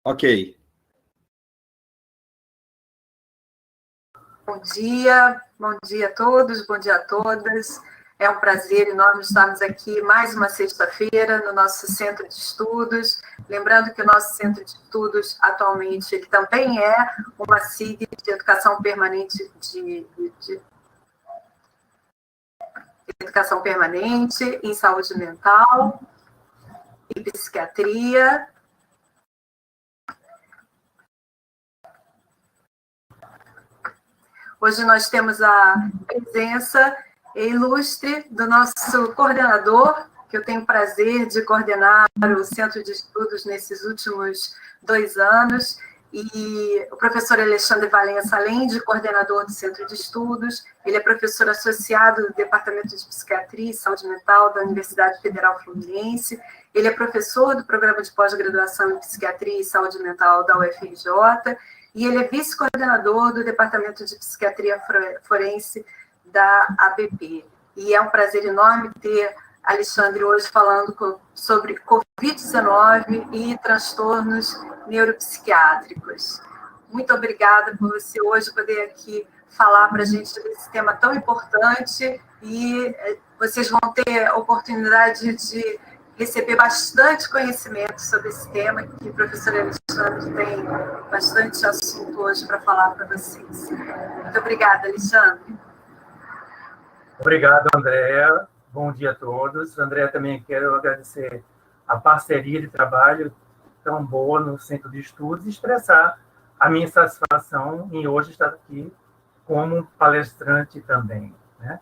Ok. Bom dia a todos, bom dia a todas. É um prazer enorme estarmos aqui mais uma sexta-feira no nosso centro de estudos. Lembrando que o nosso centro de estudos, atualmente, ele também é uma SIG de educação permanente, de educação permanente em saúde mental e psiquiatria. Hoje nós temos a presença ilustre do nosso coordenador, que eu tenho o prazer de coordenar o Centro de Estudos nesses últimos 2 anos, e o professor Alexandre Valença, além de coordenador do Centro de Estudos, ele é professor associado do Departamento de Psiquiatria e Saúde Mental da Universidade Federal Fluminense, ele é professor do Programa de Pós-Graduação em Psiquiatria e Saúde Mental da UFRJ, e ele é vice-coordenador do Departamento de Psiquiatria Forense da ABP. E é um prazer enorme ter Alexandre hoje falando sobre Covid-19 e transtornos neuropsiquiátricos. Muito obrigada por você hoje poder aqui falar para a gente desse tema tão importante, e vocês vão ter a oportunidade de receber bastante conhecimento sobre esse tema, que o professor Alexandre tem bastante assunto hoje para falar para vocês. Muito obrigada, Alexandre. Obrigado, Andréa. Bom dia a todos. Andréa, também quero agradecer a parceria de trabalho tão boa no Centro de Estudos e expressar a minha satisfação em hoje estar aqui como palestrante também, né?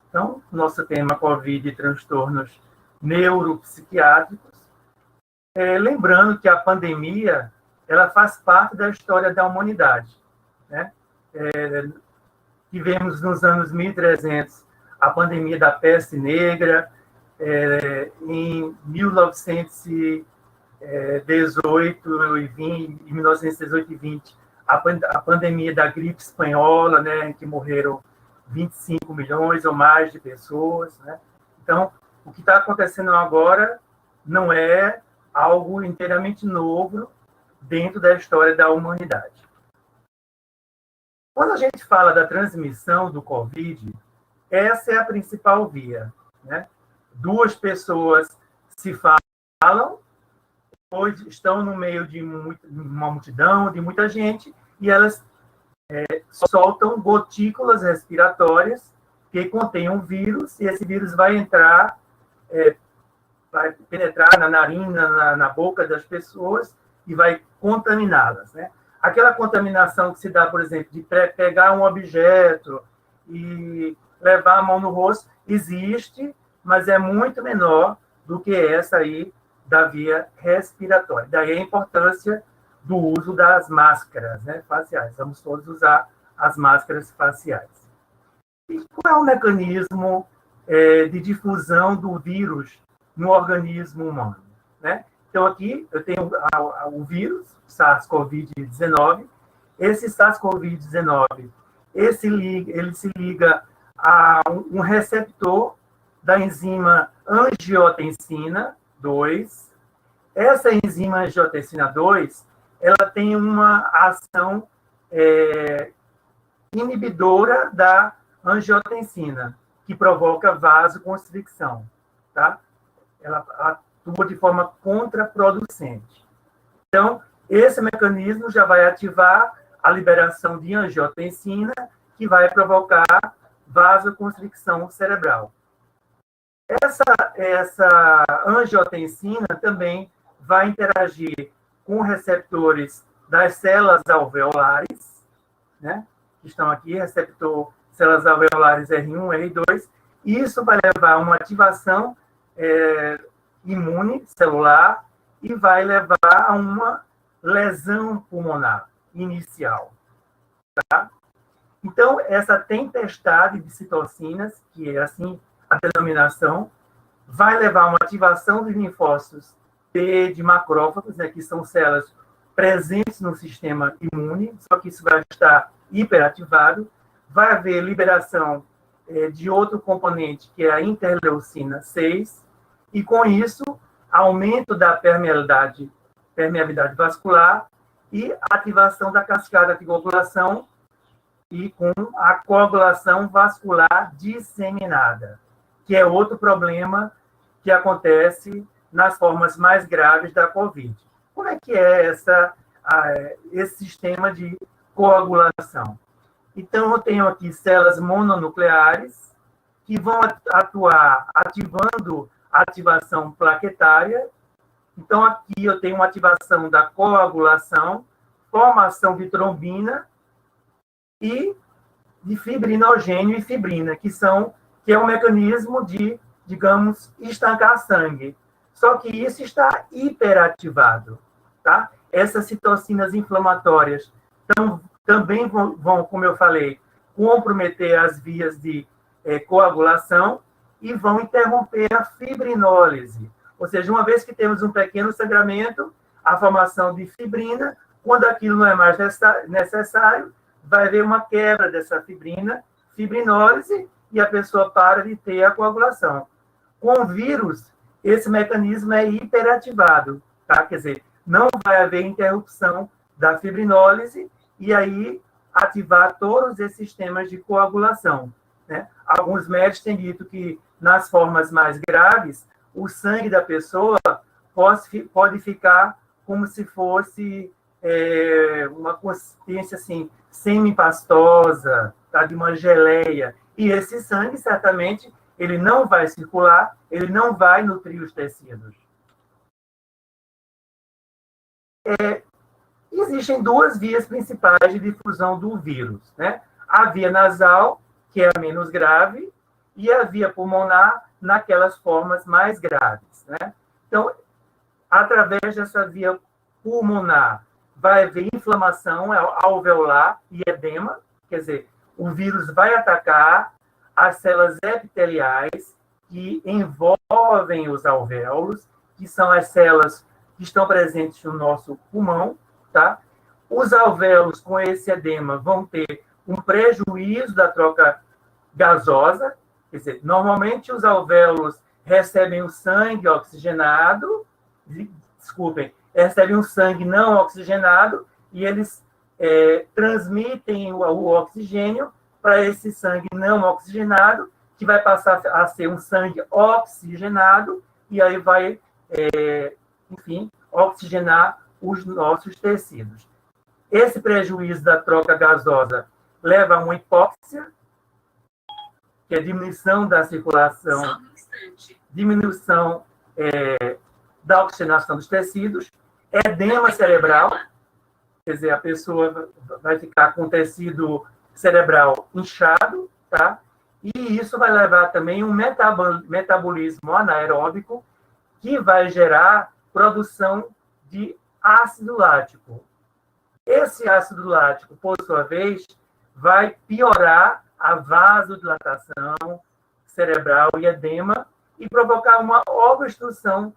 Então, nosso tema Covid e transtornos neuropsiquiátricos. Lembrando que a pandemia ela faz parte da história da humanidade, né? Tivemos nos anos 1300 a pandemia da peste negra, em 1918 e 20, em 1918 e 20, a pandemia da gripe espanhola, né, em que morreram 25 milhões ou mais de pessoas, né? Então, o que está acontecendo agora não é algo inteiramente novo dentro da história da humanidade. Quando a gente fala da transmissão do Covid, essa é a principal via, né? 2 pessoas se falam, pois estão no meio de uma multidão, de muita gente, e elas soltam gotículas respiratórias que contêm um vírus, e esse vírus vai entrar, vai penetrar na narina, na boca das pessoas e vai contaminá-las, né? Aquela contaminação que se dá, por exemplo, de pegar um objeto e levar a mão no rosto, existe, mas é muito menor do que essa aí da via respiratória. Daí a importância do uso das máscaras, né, faciais. Vamos todos usar as máscaras faciais. E qual é o mecanismo de difusão do vírus no organismo humano, né? Então, aqui eu tenho o vírus, SARS-CoV-19. Esse SARS-CoV-19, ele se liga a um receptor da enzima angiotensina 2. Essa enzima angiotensina 2, ela tem uma ação inibidora da angiotensina, que provoca vasoconstricção, tá? Ela atua de forma contraproducente. Então, esse mecanismo já vai ativar a liberação de angiotensina, que vai provocar vasoconstricção cerebral. Essa angiotensina também vai interagir com receptores das células alveolares, né? Que estão aqui, receptor células alveolares R1, R2. Isso vai levar a uma ativação imune celular e vai levar a uma lesão pulmonar inicial, tá? Então, essa tempestade de citocinas, que é assim a denominação, vai levar a uma ativação dos linfócitos T de macrófagos, né, que são células presentes no sistema imune, só que isso vai estar hiperativado. Vai haver liberação de outro componente, que é a interleucina 6, e com isso, aumento da permeabilidade permeabilidade vascular e ativação da cascata de coagulação e com a coagulação vascular disseminada, que é outro problema que acontece nas formas mais graves da COVID. Como é que é esse sistema de coagulação? Então, eu tenho aqui células mononucleares que vão atuar ativando a ativação plaquetária. Então, aqui eu tenho uma ativação da coagulação, formação de trombina e de fibrinogênio e fibrina, que é um mecanismo de, digamos, estancar sangue. Só que isso está hiperativado, tá? Essas citocinas inflamatórias também vão, como eu falei, comprometer as vias de coagulação e vão interromper a fibrinólise. Ou seja, uma vez que temos um pequeno sangramento, a formação de fibrina, quando aquilo não é mais necessário, vai haver uma quebra dessa fibrinólise, e a pessoa para de ter a coagulação. Com o vírus, esse mecanismo é hiperativado, tá? Quer dizer, não vai haver interrupção da fibrinólise e aí ativar todos esses sistemas de coagulação, né? Alguns médicos têm dito que, nas formas mais graves, o sangue da pessoa pode ficar como se fosse uma consistência assim, semi-pastosa, tá? De uma geleia. E esse sangue, certamente, ele não vai circular, ele não vai nutrir os tecidos. Existem duas vias principais de difusão do vírus, né? A via nasal, que é a menos grave, e a via pulmonar, naquelas formas mais graves, né? Então, através dessa via pulmonar, vai haver inflamação alveolar e edema, quer dizer, o vírus vai atacar as células epiteliais que envolvem os alvéolos, que são as células que estão presentes no nosso pulmão, tá? Os alvéolos com esse edema vão ter um prejuízo da troca gasosa, quer dizer, normalmente os alvéolos recebem o sangue oxigenado, recebem um sangue não oxigenado e eles transmitem o oxigênio para esse sangue não oxigenado, que vai passar a ser um sangue oxigenado, e aí vai, enfim, oxigenar os nossos tecidos. Esse prejuízo da troca gasosa leva a uma hipóxia, que é diminuição da circulação, diminuição da oxigenação dos tecidos, edema cerebral, quer dizer, a pessoa vai ficar com o tecido cerebral inchado, tá? E isso vai levar também um metabolismo anaeróbico que vai gerar produção de ácido lático. Esse ácido lático, por sua vez, vai piorar a vasodilatação cerebral e edema e provocar uma obstrução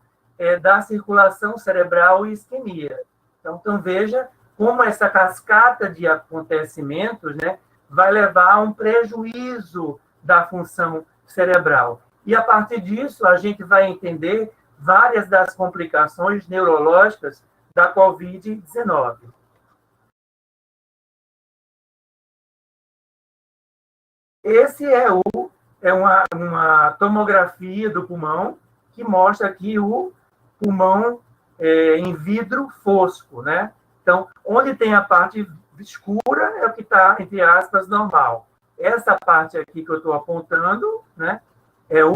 da circulação cerebral e isquemia. Então, veja como essa cascata de acontecimentos, né, vai levar a um prejuízo da função cerebral. E, a partir disso, a gente vai entender várias das complicações neurológicas da COVID-19. Esse é uma tomografia do pulmão que mostra aqui o pulmão em vidro fosco, né? Então, onde tem a parte escura é o que está, entre aspas, normal. Essa parte aqui que eu estou apontando, né, é o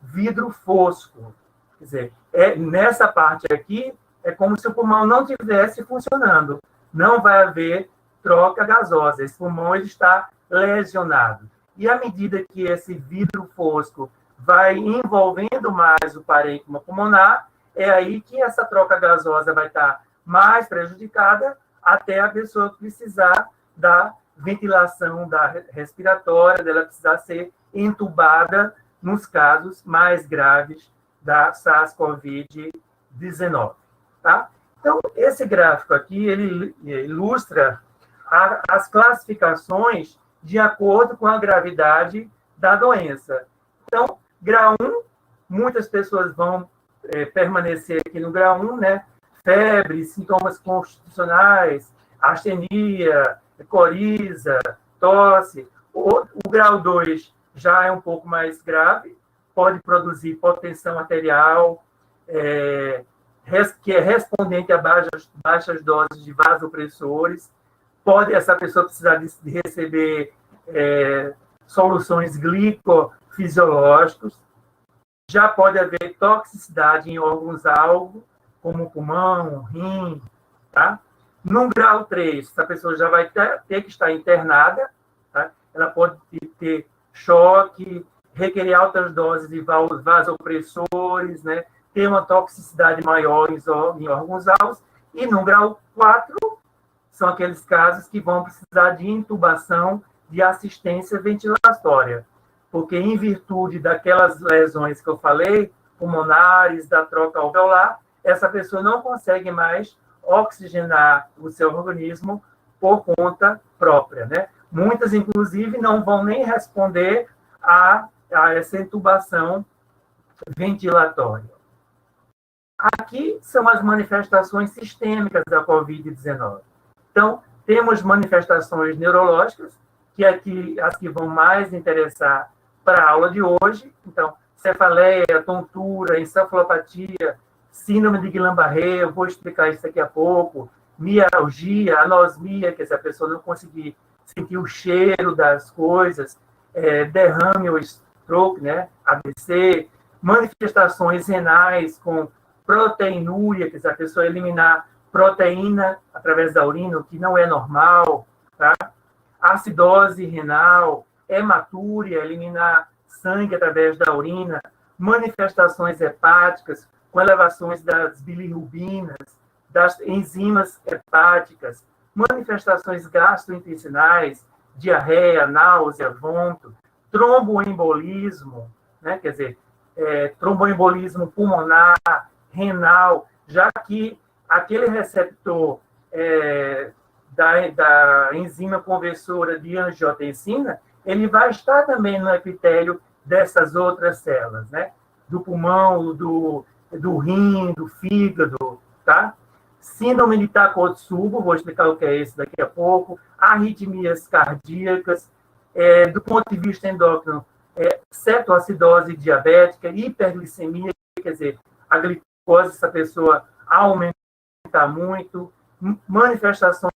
vidro fosco. Quer dizer, nessa parte aqui é como se o pulmão não estivesse funcionando. Não vai haver troca gasosa. Esse pulmão ele está lesionado. E à medida que esse vidro fosco vai envolvendo mais o parênquima pulmonar, é aí que essa troca gasosa vai estar mais prejudicada até a pessoa precisar da ventilação respiratória, dela precisar ser entubada nos casos mais graves da SARS-CoV-19, tá? Então, esse gráfico aqui, ele ilustra as classificações de acordo com a gravidade da doença. Então, grau 1, muitas pessoas vão permanecer aqui no grau 1, né? febre, sintomas constitucionais, astenia, coriza, tosse. O grau 2 já é um pouco mais grave, pode produzir hipotensão arterial, que é respondente a baixas doses de vasopressores. Pode essa pessoa precisar de receber soluções glicofisiológicas. Já pode haver toxicidade em órgãos-alvo, como o pulmão, o rim, tá? No grau 3, essa pessoa já vai ter que estar internada, tá? Ela pode ter choque, requerer altas doses de vasopressores, né? Ter uma toxicidade maior em órgãos-alvos. E no grau 4, são aqueles casos que vão precisar de intubação de assistência ventilatória, porque em virtude daquelas lesões que eu falei, pulmonares, da troca alveolar, essa pessoa não consegue mais oxigenar o seu organismo por conta própria, né? Muitas, inclusive, não vão nem responder a essa intubação ventilatória. Aqui são as manifestações sistêmicas da COVID-19. Então, temos manifestações neurológicas, que aqui as que vão mais interessar para a aula de hoje. Então, cefaleia, tontura, encefalopatia, síndrome de Guillain-Barré, eu vou explicar isso daqui a pouco, mialgia, anosmia, que se a pessoa não conseguir sentir o cheiro das coisas, derrame ou stroke, né, AVC, manifestações renais com proteinúria, que se a pessoa eliminar proteína através da urina, o que não é normal, tá? Acidose renal, hematúria, eliminar sangue através da urina, manifestações hepáticas com elevações das bilirrubinas, das enzimas hepáticas, manifestações gastrointestinais, diarreia, náusea, vômito, tromboembolismo, né? Quer dizer, tromboembolismo pulmonar, renal, já que aquele receptor da enzima conversora de angiotensina, ele vai estar também no epitélio dessas outras células, né? Do pulmão, do rim, do fígado, tá? Síndrome de Takotsubo, vou explicar o que é isso daqui a pouco, arritmias cardíacas, do ponto de vista endócrino, cetoacidose diabética, hiperglicemia, quer dizer, a glicose, essa pessoa aumenta muito, manifestações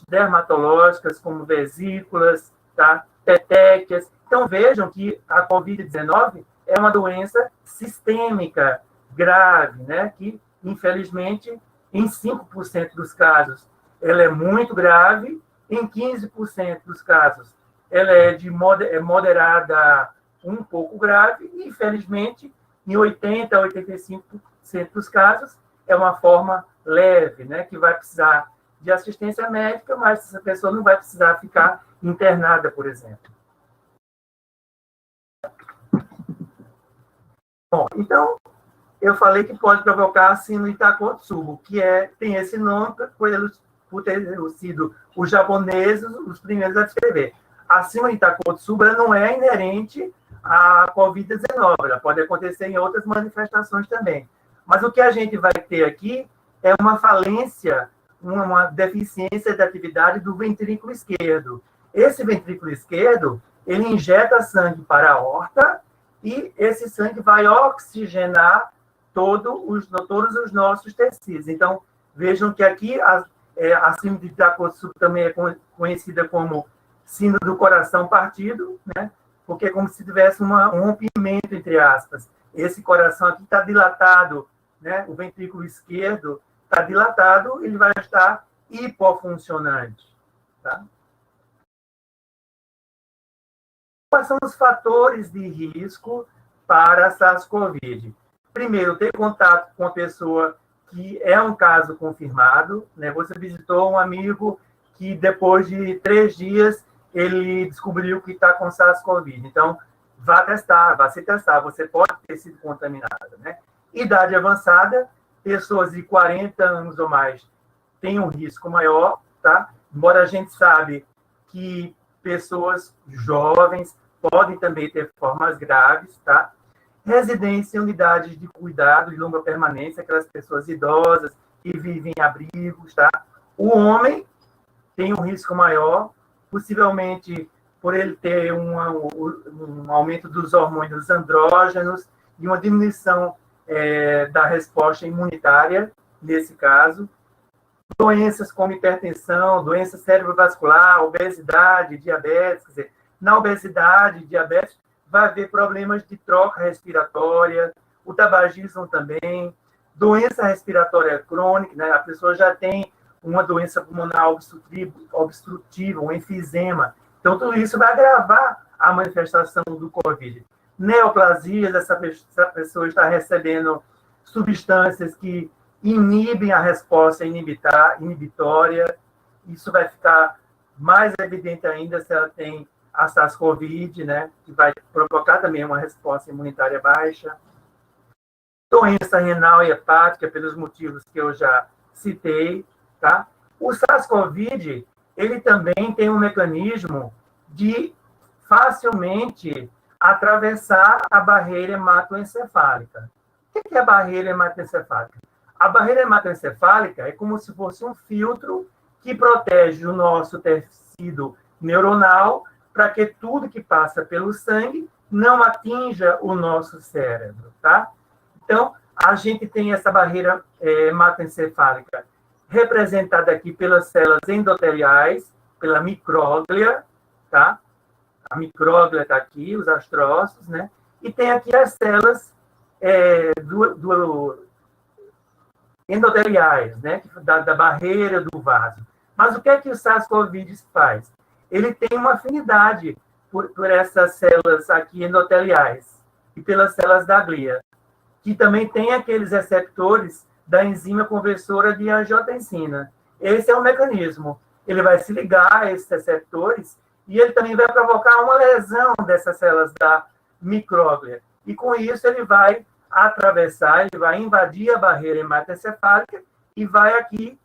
dermatológicas, como vesículas, tá? Petequias. Então, vejam que a COVID-19 é uma doença sistêmica, grave, né? Que, infelizmente, em 5% dos casos, ela é muito grave, em 15% dos casos, ela é moderada, um pouco grave, e, infelizmente, em 80% a 85% dos casos, é uma forma leve, né? Que vai precisar de assistência médica, mas essa pessoa não vai precisar ficar internada, por exemplo. Bom, então, eu falei que pode provocar a síndrome de Takotsubo, que tem esse nome por ter sido os japoneses os primeiros a descrever. A síndrome de Takotsubo não é inerente à COVID-19, ela pode acontecer em outras manifestações também. Mas o que a gente vai ter aqui é uma falência, uma deficiência da atividade do ventrículo esquerdo. Esse ventrículo esquerdo, ele injeta sangue para a aorta e esse sangue vai oxigenar todos os nossos tecidos. Então, vejam que aqui a síndrome de Takotsubo também é conhecida como síndrome do coração partido, né? Porque é como se tivesse um rompimento, entre aspas. Esse coração aqui está dilatado, né? O ventrículo esquerdo está dilatado, ele vai estar hipofuncionante, tá? Quais são os fatores de risco para a SARS-CoV? Primeiro, ter contato com a pessoa que é um caso confirmado, né? Você visitou um amigo que depois de 3 dias ele descobriu que está com SARS-CoV. Então, vá se testar. Você pode ter sido contaminado, né? Idade avançada, pessoas de 40 anos ou mais têm um risco maior, tá? Embora a gente sabe que pessoas jovens podem também ter formas graves, tá? Residência em unidades de cuidado de longa permanência, aquelas pessoas idosas e vive em abrigos, tá? O homem tem um risco maior, possivelmente por ele ter um aumento dos hormônios andrógenos e uma diminuição da resposta imunitária, nesse caso. Doenças como hipertensão, doença cerebrovascular, obesidade, diabetes. Quer dizer, na obesidade, diabetes, vai haver problemas de troca respiratória, o tabagismo também, doença respiratória crônica, né? A pessoa já tem uma doença pulmonar obstrutiva, um enfisema. Então, tudo isso vai agravar a manifestação do COVID. Neoplasias, essa pessoa está recebendo substâncias que inibem a resposta inibitória. Isso vai ficar mais evidente ainda se ela tem a SARS-CoV, né, que vai provocar também uma resposta imunitária baixa. Doença renal e hepática, pelos motivos que eu já citei, tá? O SARS-CoV, ele também tem um mecanismo de facilmente atravessar a barreira hematoencefálica. O que é a barreira hematoencefálica? A barreira hematoencefálica é como se fosse um filtro que protege o nosso tecido neuronal para que tudo que passa pelo sangue não atinja o nosso cérebro, tá? Então, a gente tem essa barreira hematoencefálica representada aqui pelas células endoteliais, pela micróglia, tá? A micróglia está aqui, os astrócitos, né? E tem aqui as células endoteliais, né? Da barreira do vaso. Mas o que é que o SARS-CoV faz? Ele tem uma afinidade por essas células aqui endoteliais e pelas células da glia, que também tem aqueles receptores da enzima conversora de angiotensina. Esse é o mecanismo. Ele vai se ligar a esses receptores e ele também vai provocar uma lesão dessas células da micróglia. E com isso ele vai atravessar, ele vai invadir a barreira hematoencefálica e vai aqui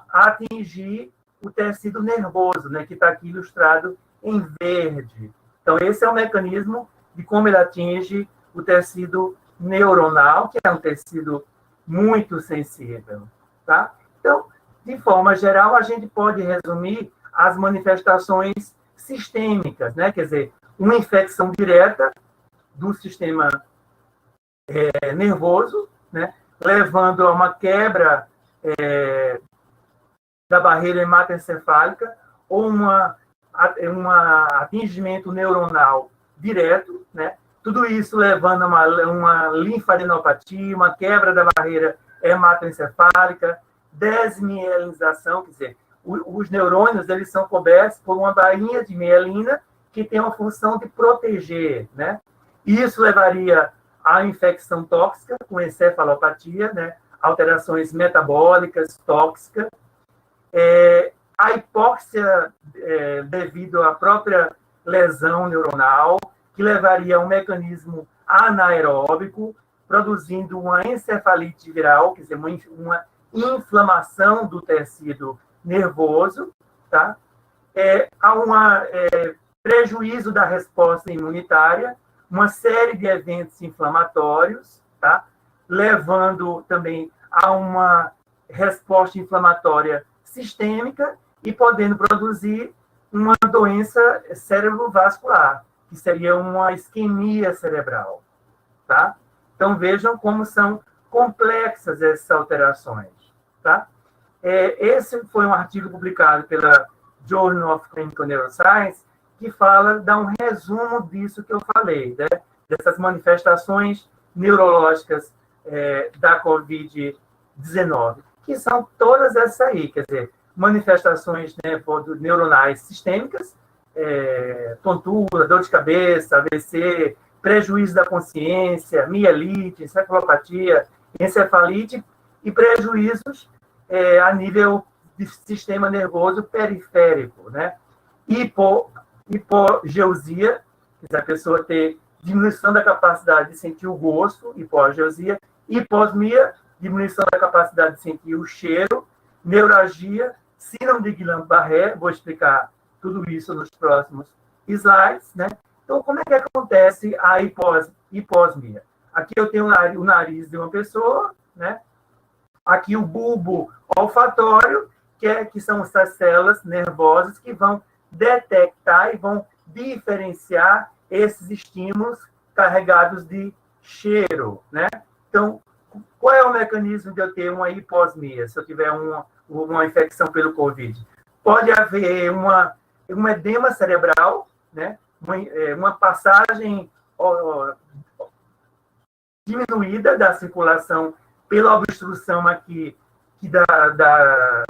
atingir o tecido nervoso, né, que está aqui ilustrado em verde. Então, esse é o mecanismo de como ele atinge o tecido neuronal, que é um tecido muito sensível, tá? Então, de forma geral, a gente pode resumir as manifestações sistêmicas, né? Quer dizer, uma infecção direta do sistema nervoso, né? Levando a uma quebra da barreira hematoencefálica ou um atingimento neuronal direto, né? Tudo isso levando a uma linfadenopatia, uma quebra da barreira hematoencefálica, desmielinização, quer dizer, os neurônios eles são cobertos por uma bainha de mielina que tem uma função de proteger, né? Isso levaria à infecção tóxica com encefalopatia, né? Alterações metabólicas tóxicas, a hipóxia devido à própria lesão neuronal, que levaria a um mecanismo anaeróbico, produzindo uma encefalite viral, quer dizer, uma inflamação do tecido nervoso, tá? Há um prejuízo da resposta imunitária, uma série de eventos inflamatórios, tá? Levando também a uma resposta inflamatória sistêmica e podendo produzir uma doença cerebrovascular, que seria uma isquemia cerebral, tá? Então, vejam como são complexas essas alterações, tá? Esse foi um artigo publicado pela Journal of Clinical Neuroscience, que dá um resumo disso que eu falei, né? Dessas manifestações neurológicas da COVID-19, que são todas essas aí, quer dizer, manifestações, né, neuronais sistêmicas, tontura, dor de cabeça, AVC, prejuízo da consciência, mielite, encefalopatia, encefalite e prejuízos a nível de sistema nervoso periférico, né? Hipogeusia, quer dizer, a pessoa ter diminuição da capacidade de sentir o gosto, hipogeusia, hiposmia, diminuição da capacidade de sentir o cheiro, neuralgia, síndrome de Guillain-Barré, vou explicar tudo isso nos próximos slides, né? Então, como é que acontece a hiposmia? Aqui eu tenho o nariz de uma pessoa, né? aqui o bulbo olfatório, que são essas células nervosas que vão detectar e vão diferenciar esses estímulos carregados de cheiro, né? Então, qual é o mecanismo de eu ter uma hiposmia, se eu tiver uma infecção pelo COVID? Pode haver um edema cerebral, né? Uma passagem diminuída da circulação pela obstrução aqui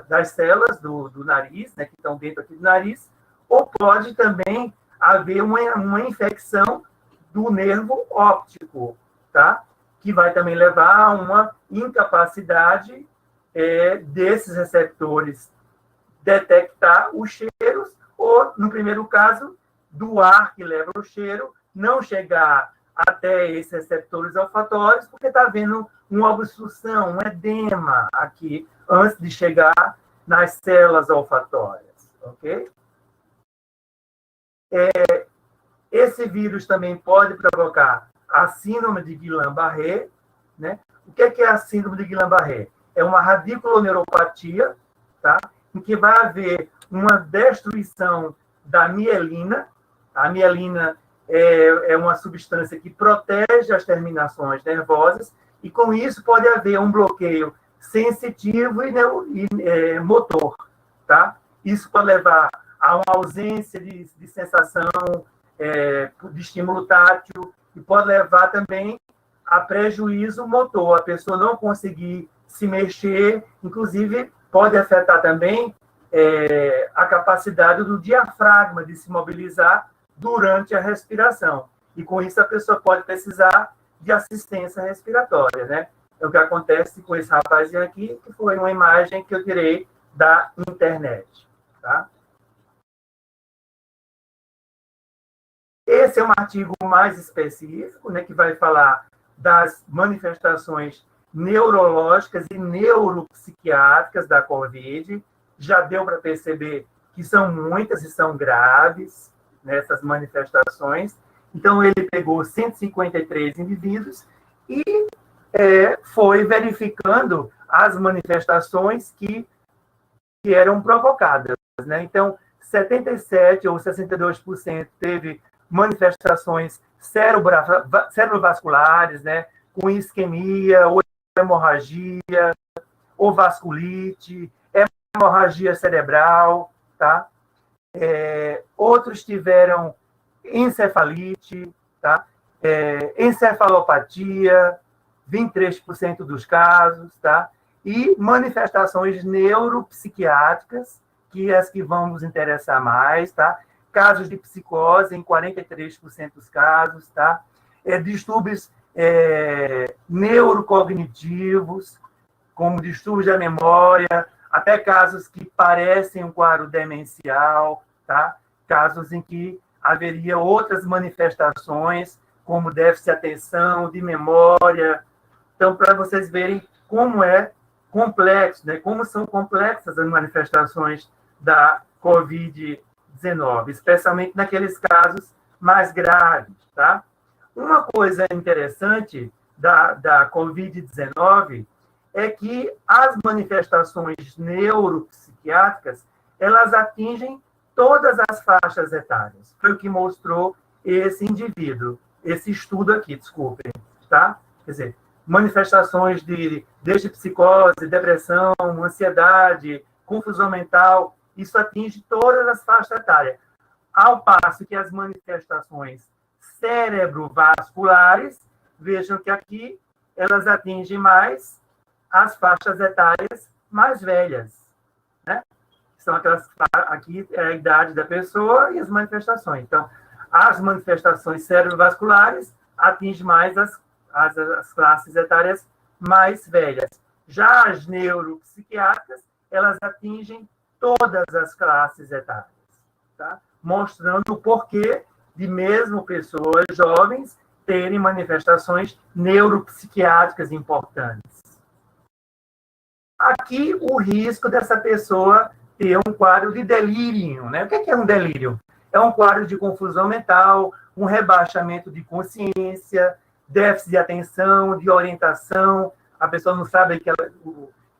das células do nariz, né, que estão dentro aqui do nariz, ou pode também haver uma infecção do nervo óptico, tá? Que vai também levar a uma incapacidade desses receptores detectar os cheiros, ou, no primeiro caso, do ar que leva o cheiro, não chegar até esses receptores olfatórios, porque está havendo uma obstrução, um edema aqui, antes de chegar nas células olfatórias, ok? Esse vírus também pode provocar a síndrome de Guillain-Barré, né? O que é a síndrome de Guillain-Barré? É uma radiculoneuropatia, tá? Em que vai haver uma destruição da mielina. A mielina é uma substância que protege as terminações nervosas, e com isso pode haver um bloqueio sensitivo e motor, tá? Isso pode levar a uma ausência de sensação, de estímulo tátil, e pode levar também a prejuízo motor, a pessoa não conseguir se mexer, inclusive pode afetar também a capacidade do diafragma de se mobilizar durante a respiração. E com isso a pessoa pode precisar de assistência respiratória, né? É o que acontece com esse rapazinho aqui, que foi uma imagem que eu tirei da internet, tá? Esse é um artigo mais específico, né, que vai falar das manifestações neurológicas e neuropsiquiátricas da COVID. Já deu para perceber que são muitas e são graves nessas manifestações. Então, ele pegou 153 indivíduos e foi verificando as manifestações que eram provocadas, né? Então, 77% ou 62% teve manifestações cerebrovasculares, né? Com isquemia, ou hemorragia, ou vasculite, hemorragia cerebral, tá? Outros tiveram encefalite, tá? Encefalopatia, 23% dos casos, tá? E manifestações neuropsiquiátricas, que é as que vão nos interessar mais, tá? Casos de psicose em 43% dos casos, tá? Distúrbios neurocognitivos, como distúrbios da memória, até casos que parecem um quadro demencial, tá? Casos em que haveria outras manifestações, como déficit de atenção, de memória. Então, para vocês verem como é complexo, né? Como são complexas as manifestações da COVID-19, especialmente naqueles casos mais graves, tá? Uma coisa interessante da COVID-19 é que as manifestações neuropsiquiátricas, elas atingem todas as faixas etárias. Foi o que mostrou esse indivíduo, esse estudo aqui, desculpem, tá? Quer dizer, manifestações desde psicose, depressão, ansiedade, confusão mental, isso atinge todas as faixas etárias. Ao passo que as manifestações cerebrovasculares, vejam que aqui elas atingem mais as faixas etárias mais velhas, né? São aquelas, aqui é a idade da pessoa e as manifestações. Então, as manifestações cerebrovasculares atingem mais as classes etárias mais velhas. Já as neuropsiquiátricas, elas atingem todas as classes etárias, tá? Mostrando o porquê de mesmo pessoas jovens terem manifestações neuropsiquiátricas importantes. Aqui, o risco dessa pessoa ter um quadro de delírio, né? O que é um delírio? É um quadro de confusão mental, um rebaixamento de consciência, déficit de atenção, de orientação, a pessoa não sabe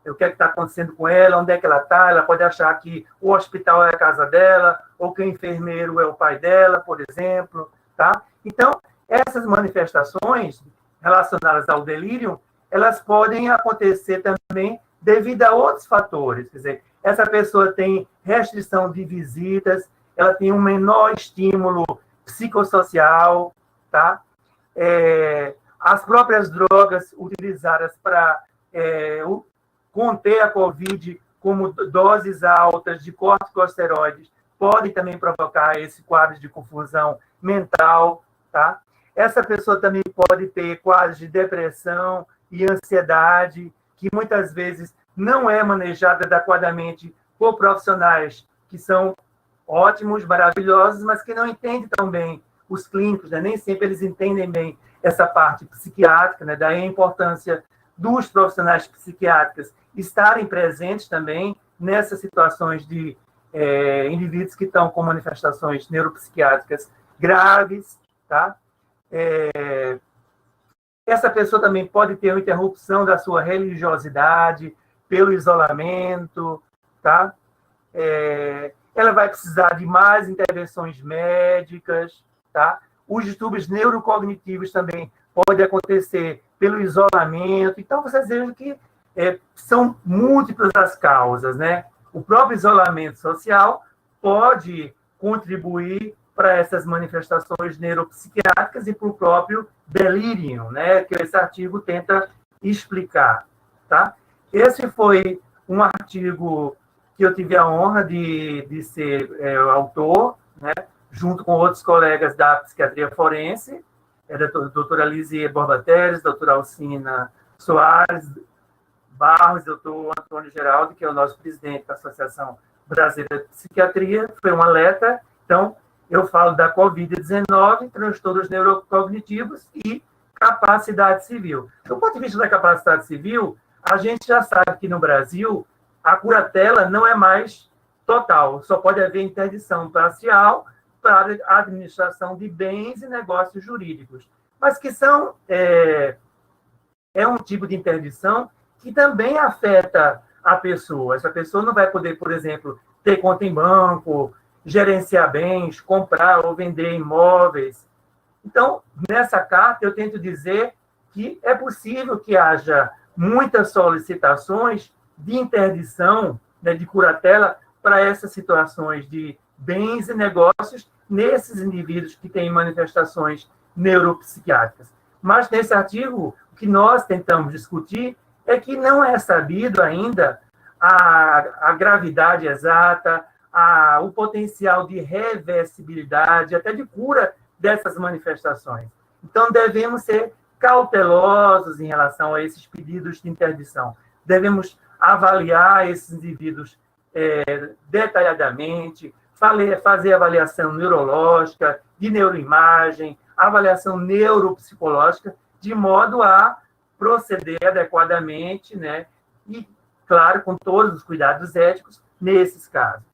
o que é que está acontecendo com ela, onde é que ela pode achar que o hospital é a casa dela, ou que o enfermeiro é o pai dela, por exemplo, tá? Então, essas manifestações relacionadas ao delírio, elas podem acontecer também devido a outros fatores, quer dizer, essa pessoa tem restrição de visitas, ela tem um menor estímulo psicossocial, tá? As próprias drogas utilizadas para conter a COVID, como doses altas de corticosteroides, podem também provocar esse quadro de confusão mental, tá? Essa pessoa também pode ter quadros de depressão e ansiedade, que muitas vezes não é manejada adequadamente por profissionais que são ótimos, maravilhosos, mas que não entendem tão bem os clínicos, né? Nem sempre eles entendem bem essa parte psiquiátrica, né? Daí a importância dos profissionais psiquiátricos estarem presentes também nessas situações de indivíduos que estão com manifestações neuropsiquiátricas graves, tá? Essa pessoa também pode ter uma interrupção da sua religiosidade pelo isolamento, tá? Ela vai precisar de mais intervenções médicas, tá? Os distúrbios neurocognitivos também podem acontecer pelo isolamento. Então, vocês vejam que são múltiplas as causas, né? O próprio isolamento social pode contribuir para essas manifestações neuropsiquiátricas e para o próprio delírio, né? Que esse artigo tenta explicar, tá? Esse foi um artigo que eu tive a honra de ser autor, né? Junto com outros colegas da psiquiatria forense, a doutora Lizzie Borba Teres, doutora Alcina Soares Barros, doutor Antônio Geraldo, que é o nosso presidente da Associação Brasileira de Psiquiatria, foi um alerta. Então, eu falo da COVID-19, transtornos neurocognitivos e capacidade civil. Do ponto de vista da capacidade civil, a gente já sabe que no Brasil a curatela não é mais total, só pode haver interdição parcial para a administração de bens e negócios jurídicos, mas que são um tipo de interdição que também afeta a pessoa. Essa pessoa não vai poder, por exemplo, ter conta em banco, gerenciar bens, comprar ou vender imóveis. Então, nessa carta, eu tento dizer que é possível que haja muitas solicitações de interdição, né, de curatela, para essas situações de bens e negócios nesses indivíduos que têm manifestações neuropsiquiátricas. Mas, nesse artigo, o que nós tentamos discutir é que não é sabido ainda a gravidade exata, o potencial de reversibilidade, até de cura dessas manifestações. Então, devemos ser cautelosos em relação a esses pedidos de interdição. Devemos avaliar esses indivíduos detalhadamente, fazer avaliação neurológica, de neuroimagem, avaliação neuropsicológica, de modo a proceder adequadamente, né? E, claro, com todos os cuidados éticos nesses casos.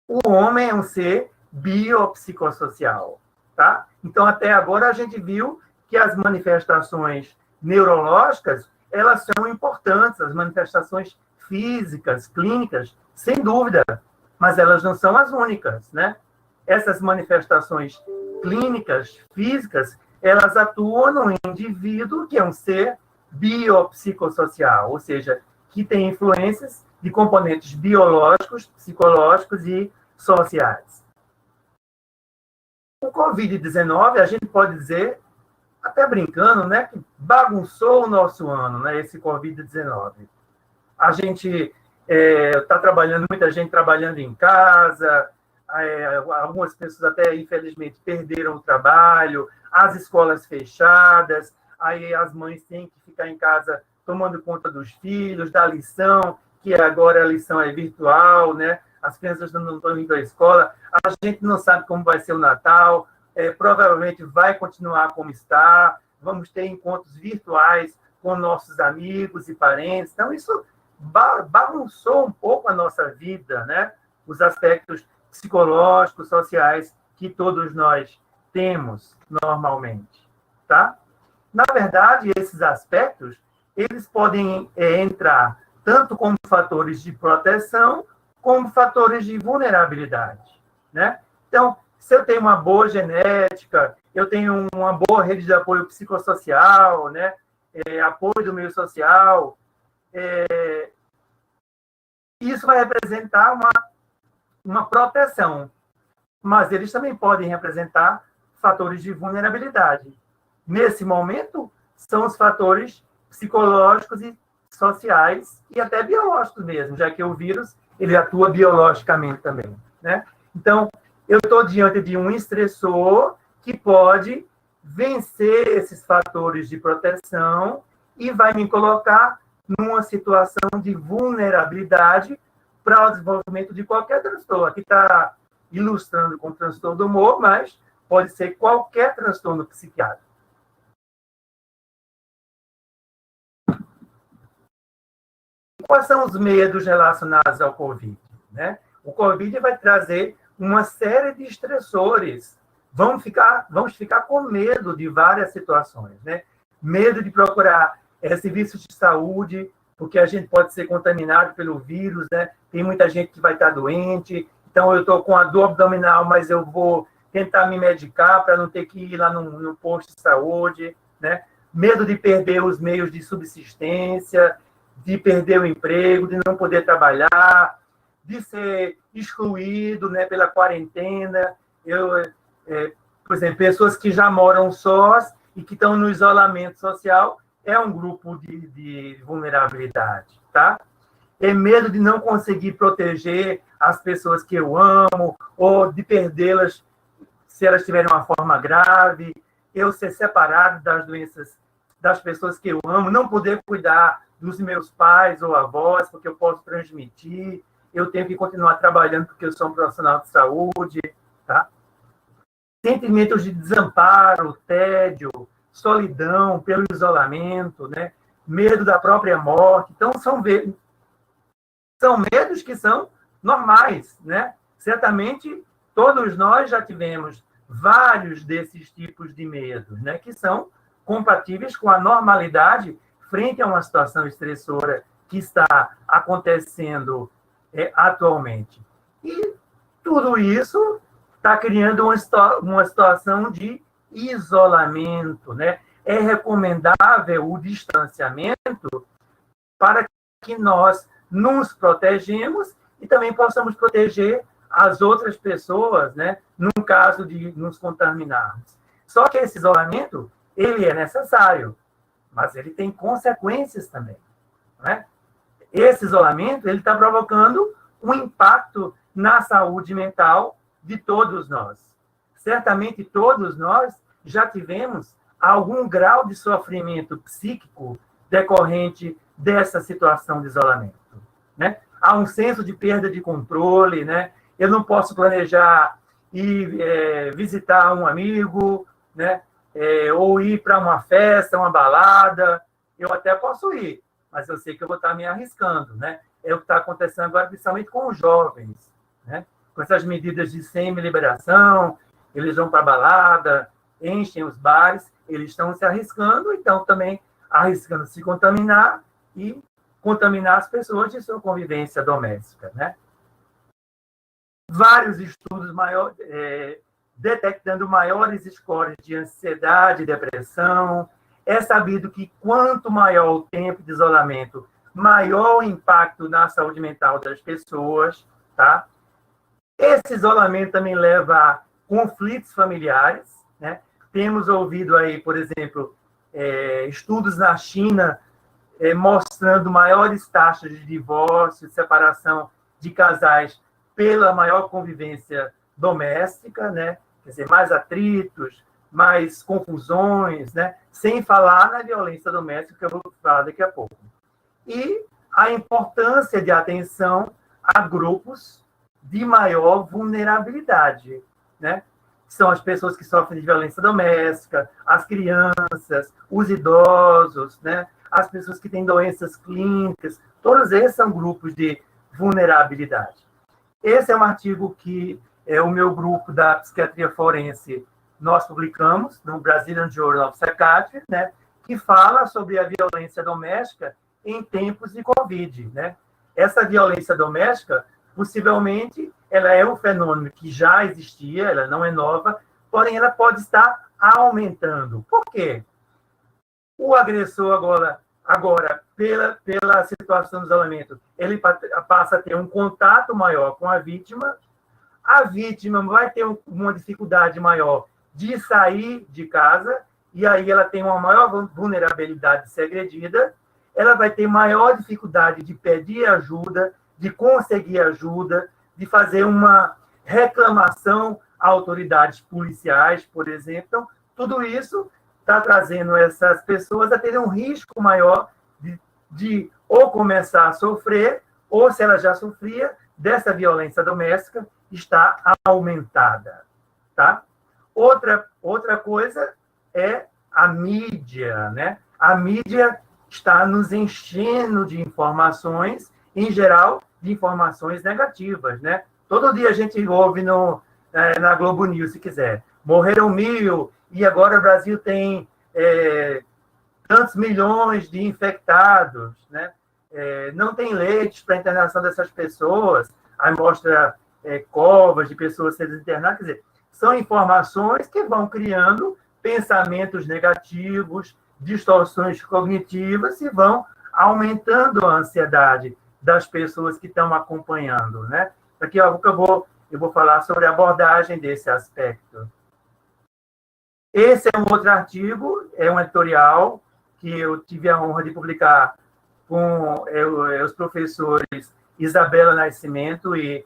O homem é um ser biopsicossocial, tá? Então, até agora, a gente viu que as manifestações neurológicas, elas são importantes, as manifestações físicas, clínicas, sem dúvida, mas elas não são as únicas, né? Essas manifestações clínicas, físicas, elas atuam no indivíduo que é um ser biopsicossocial, ou seja, que tem influências de componentes biológicos, psicológicos e sociais. O Covid-19, a gente pode dizer, até brincando, né, que bagunçou o nosso ano, né, esse Covid-19. A gente está trabalhando, muita gente trabalhando em casa, algumas pessoas até, infelizmente, perderam o trabalho, as escolas fechadas, aí as mães têm que ficar em casa tomando conta dos filhos, da lição, que agora a lição é virtual, né? As crianças não estão indo à escola, a gente não sabe como vai ser o Natal, provavelmente vai continuar como está, vamos ter encontros virtuais com nossos amigos e parentes, então isso bagunçou um pouco a nossa vida, né? Os aspectos psicológicos, sociais que todos nós temos normalmente, tá? Na verdade, esses aspectos, eles podem entrar tanto como fatores de proteção, como fatores de vulnerabilidade, né? Então, se eu tenho uma boa genética, eu tenho uma boa rede de apoio psicossocial, né? Apoio do meio social, isso vai representar uma proteção, mas eles também podem representar fatores de vulnerabilidade. Nesse momento, são os fatores psicológicos e sociais e até biológicos mesmo, já que o vírus ele atua biologicamente também, né? Então, eu estou diante de um estressor que pode vencer esses fatores de proteção e vai me colocar numa situação de vulnerabilidade para o desenvolvimento de qualquer transtorno. Aqui está ilustrando com o transtorno do humor, mas pode ser qualquer transtorno psiquiátrico. Quais são os medos relacionados ao Covid, né? O Covid vai trazer uma série de estressores. Vamos ficar com medo de várias situações, né? Medo de procurar serviços de saúde, porque a gente pode ser contaminado pelo vírus, né? Tem muita gente que vai estar doente, então eu estou com a dor abdominal, mas eu vou tentar me medicar para não ter que ir lá no posto de saúde, né? Medo de perder os meios de subsistência, de perder o emprego, de não poder trabalhar, de ser excluído, né, pela quarentena. Por exemplo, pessoas que já moram sós e que estão no isolamento social é um grupo de vulnerabilidade, tá? É medo de não conseguir proteger as pessoas que eu amo ou de perdê-las se elas tiverem uma forma grave, eu ser separado das doenças das pessoas que eu amo, não poder cuidar dos meus pais ou avós, porque eu posso transmitir, eu tenho que continuar trabalhando porque eu sou um profissional de saúde, tá? Sentimentos de desamparo, tédio, solidão pelo isolamento, né? Medo da própria morte. Então, são medos que são normais, né? Certamente, todos nós já tivemos vários desses tipos de medos, né? Que são compatíveis com a normalidade frente a uma situação estressora que está acontecendo atualmente. E tudo isso está criando uma situação de isolamento, né? É recomendável o distanciamento para que nós nos protegemos e também possamos proteger as outras pessoas, né? No caso de nos contaminarmos. Só que esse isolamento, ele é necessário, mas ele tem consequências também, né? Esse isolamento, ele está provocando um impacto na saúde mental de todos nós. Certamente todos nós já tivemos algum grau de sofrimento psíquico decorrente dessa situação de isolamento, né? Há um senso de perda de controle, né? Eu não posso planejar ir visitar um amigo, né? Ou ir para uma festa, uma balada. Eu até posso ir, mas eu sei que eu vou estar me arriscando, né? É o que está acontecendo agora, principalmente com os jovens, né? Com essas medidas de semi-liberação, eles vão para a balada, enchem os bares, eles estão se arriscando, então também arriscando se contaminar e contaminar as pessoas de sua convivência doméstica, né? Vários estudos detectando maiores scores de ansiedade e depressão. É sabido que quanto maior o tempo de isolamento, maior o impacto na saúde mental das pessoas, tá? Esse isolamento também leva a conflitos familiares, né? Temos ouvido aí, por exemplo, estudos na China mostrando maiores taxas de divórcio, separação de casais pela maior convivência doméstica, né? Quer dizer, mais atritos, mais confusões, né? Sem falar na violência doméstica, que eu vou falar daqui a pouco. E a importância de atenção a grupos de maior vulnerabilidade, né? São as pessoas que sofrem de violência doméstica, as crianças, os idosos, né? As pessoas que têm doenças clínicas, todos esses são grupos de vulnerabilidade. Esse é um artigo que o meu grupo da psiquiatria forense nós publicamos no Brazilian Journal of Psychiatry, né? que fala sobre a violência doméstica em tempos de Covid, né? Essa violência doméstica, possivelmente, ela é um fenômeno que já existia, ela não é nova, porém ela pode estar aumentando. Por quê? O agressor agora pela situação do isolamento, ele passa a ter um contato maior com a vítima vai ter uma dificuldade maior de sair de casa, e aí ela tem uma maior vulnerabilidade de ser agredida, ela vai ter maior dificuldade de pedir ajuda, de conseguir ajuda, de fazer uma reclamação a autoridades policiais, por exemplo. Então, tudo isso está trazendo essas pessoas a terem um risco maior de ou começar a sofrer, ou se ela já sofria, dessa violência doméstica está aumentada, tá? Outra coisa é a mídia, né? A mídia está nos enchendo de informações, em geral, de informações negativas, né? Todo dia a gente ouve na Globo News, se quiser, morreram 1.000, e agora o Brasil tem tantos milhões de infectados, né? Não tem leitos para a internação dessas pessoas, aí mostra covas de pessoas sendo internadas, quer dizer, são informações que vão criando pensamentos negativos, distorções cognitivas e vão aumentando a ansiedade das pessoas que estão acompanhando, né? Daqui a pouco eu vou falar sobre a abordagem desse aspecto. Esse é um outro artigo, é um editorial que eu tive a honra de publicar com os professores Isabela Nascimento e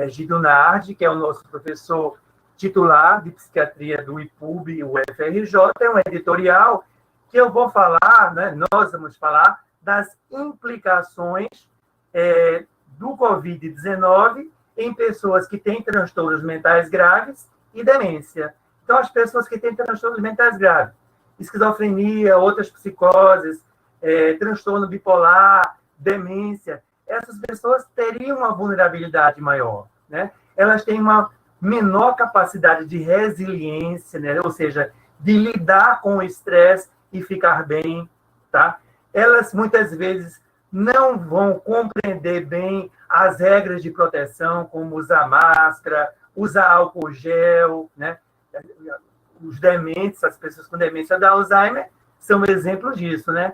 Gido Nardi, que é o nosso professor titular de psiquiatria do IPUB e UFRJ. É um editorial que eu vou falar, né, nós vamos falar das implicações do Covid-19 em pessoas que têm transtornos mentais graves e demência. Então, as pessoas que têm transtornos mentais graves, esquizofrenia, outras psicoses, transtorno bipolar, demência, essas pessoas teriam uma vulnerabilidade maior, né? Elas têm uma menor capacidade de resiliência, né? Ou seja, de lidar com o estresse e ficar bem, tá? Elas, muitas vezes, não vão compreender bem as regras de proteção, como usar máscara, usar álcool gel, né? Os dementes, as pessoas com demência da Alzheimer, são exemplos disso, né?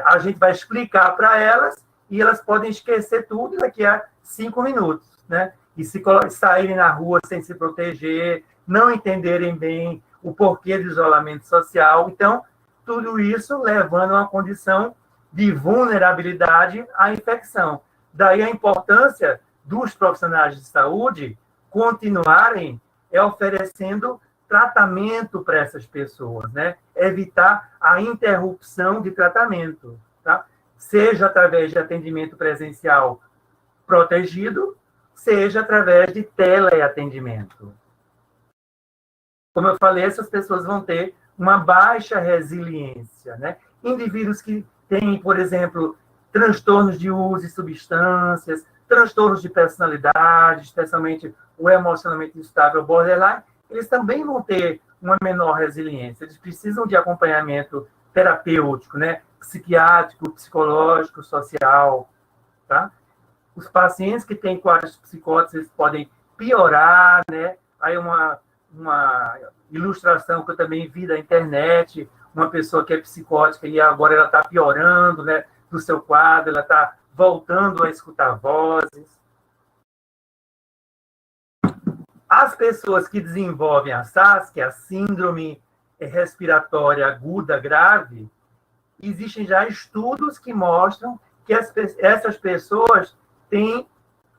A gente vai explicar para elas e elas podem esquecer tudo daqui a 5 minutos, né? E se saírem na rua sem se proteger, não entenderem bem o porquê do isolamento social. Então, tudo isso levando a uma condição de vulnerabilidade à infecção. Daí a importância dos profissionais de saúde continuarem oferecendo tratamento para essas pessoas, né? Evitar a interrupção de tratamento, tá? Seja através de atendimento presencial protegido, seja através de teleatendimento. Como eu falei, essas pessoas vão ter uma baixa resiliência, né? Indivíduos que têm, por exemplo, transtornos de uso de substâncias, transtornos de personalidade, especialmente o emocionalmente instável borderline, eles também vão ter uma menor resiliência. Eles precisam de acompanhamento terapêutico, né? Psiquiátrico, psicológico, social, tá? Os pacientes que têm quadros psicóticos, eles podem piorar, né? Aí uma ilustração que eu também vi da internet, uma pessoa que é psicótica e agora ela está piorando, né? Do seu quadro, ela está voltando a escutar vozes. As pessoas que desenvolvem a SARS, que é a Síndrome Respiratória Aguda Grave, existem já estudos que mostram que essas pessoas têm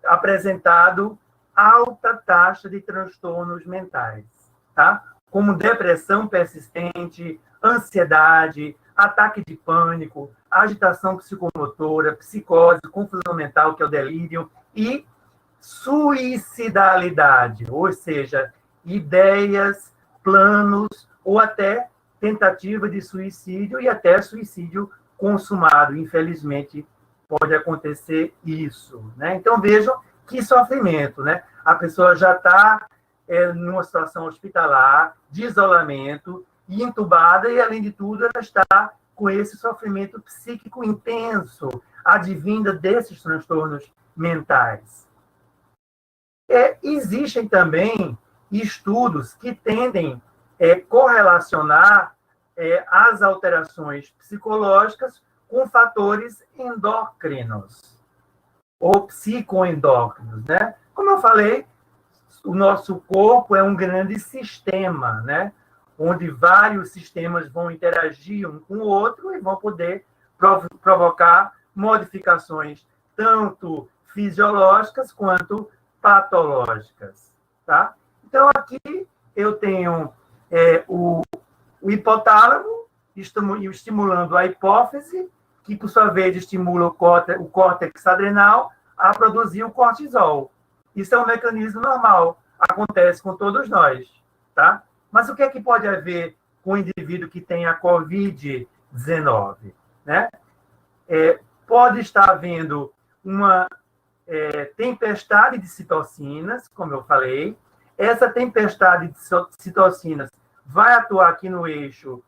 apresentado alta taxa de transtornos mentais, tá? Como depressão persistente, ansiedade, ataque de pânico, agitação psicomotora, psicose, confusão mental, que é o delírio, e suicidalidade, ou seja, ideias, planos, ou até tentativa de suicídio e até suicídio consumado. Infelizmente, pode acontecer isso, né? Então, vejam que sofrimento, né? A pessoa já está numa situação hospitalar, de isolamento, e entubada, e, além de tudo, ela está com esse sofrimento psíquico intenso, advinda desses transtornos mentais. Existem também estudos que tendem a correlacionar as alterações psicológicas com fatores endócrinos ou psicoendócrinos, né? Como eu falei, o nosso corpo é um grande sistema, né? Onde vários sistemas vão interagir um com o outro e vão poder provocar modificações tanto fisiológicas quanto patológicas, tá? Então, aqui eu tenho o hipotálamo estimulando a hipófise, que, por sua vez, estimula o córtex adrenal a produzir o cortisol. Isso é um mecanismo normal, acontece com todos nós, tá? Mas o que é que pode haver com o indivíduo que tem a COVID-19, né? Pode estar havendo uma tempestade de citocinas, como eu falei. Essa tempestade de citocinas vai atuar aqui no eixo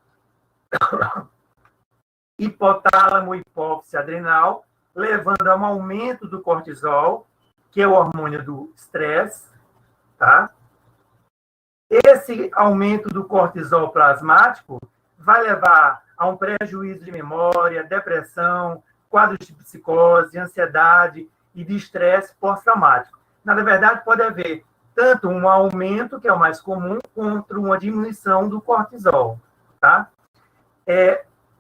hipotálamo, hipófise adrenal, levando a um aumento do cortisol, que é o hormônio do estresse, tá? Esse aumento do cortisol plasmático vai levar a um prejuízo de memória, depressão, quadros de psicose, ansiedade e de estresse pós-traumático. Na verdade, pode haver tanto um aumento, que é o mais comum, quanto uma diminuição do cortisol, tá?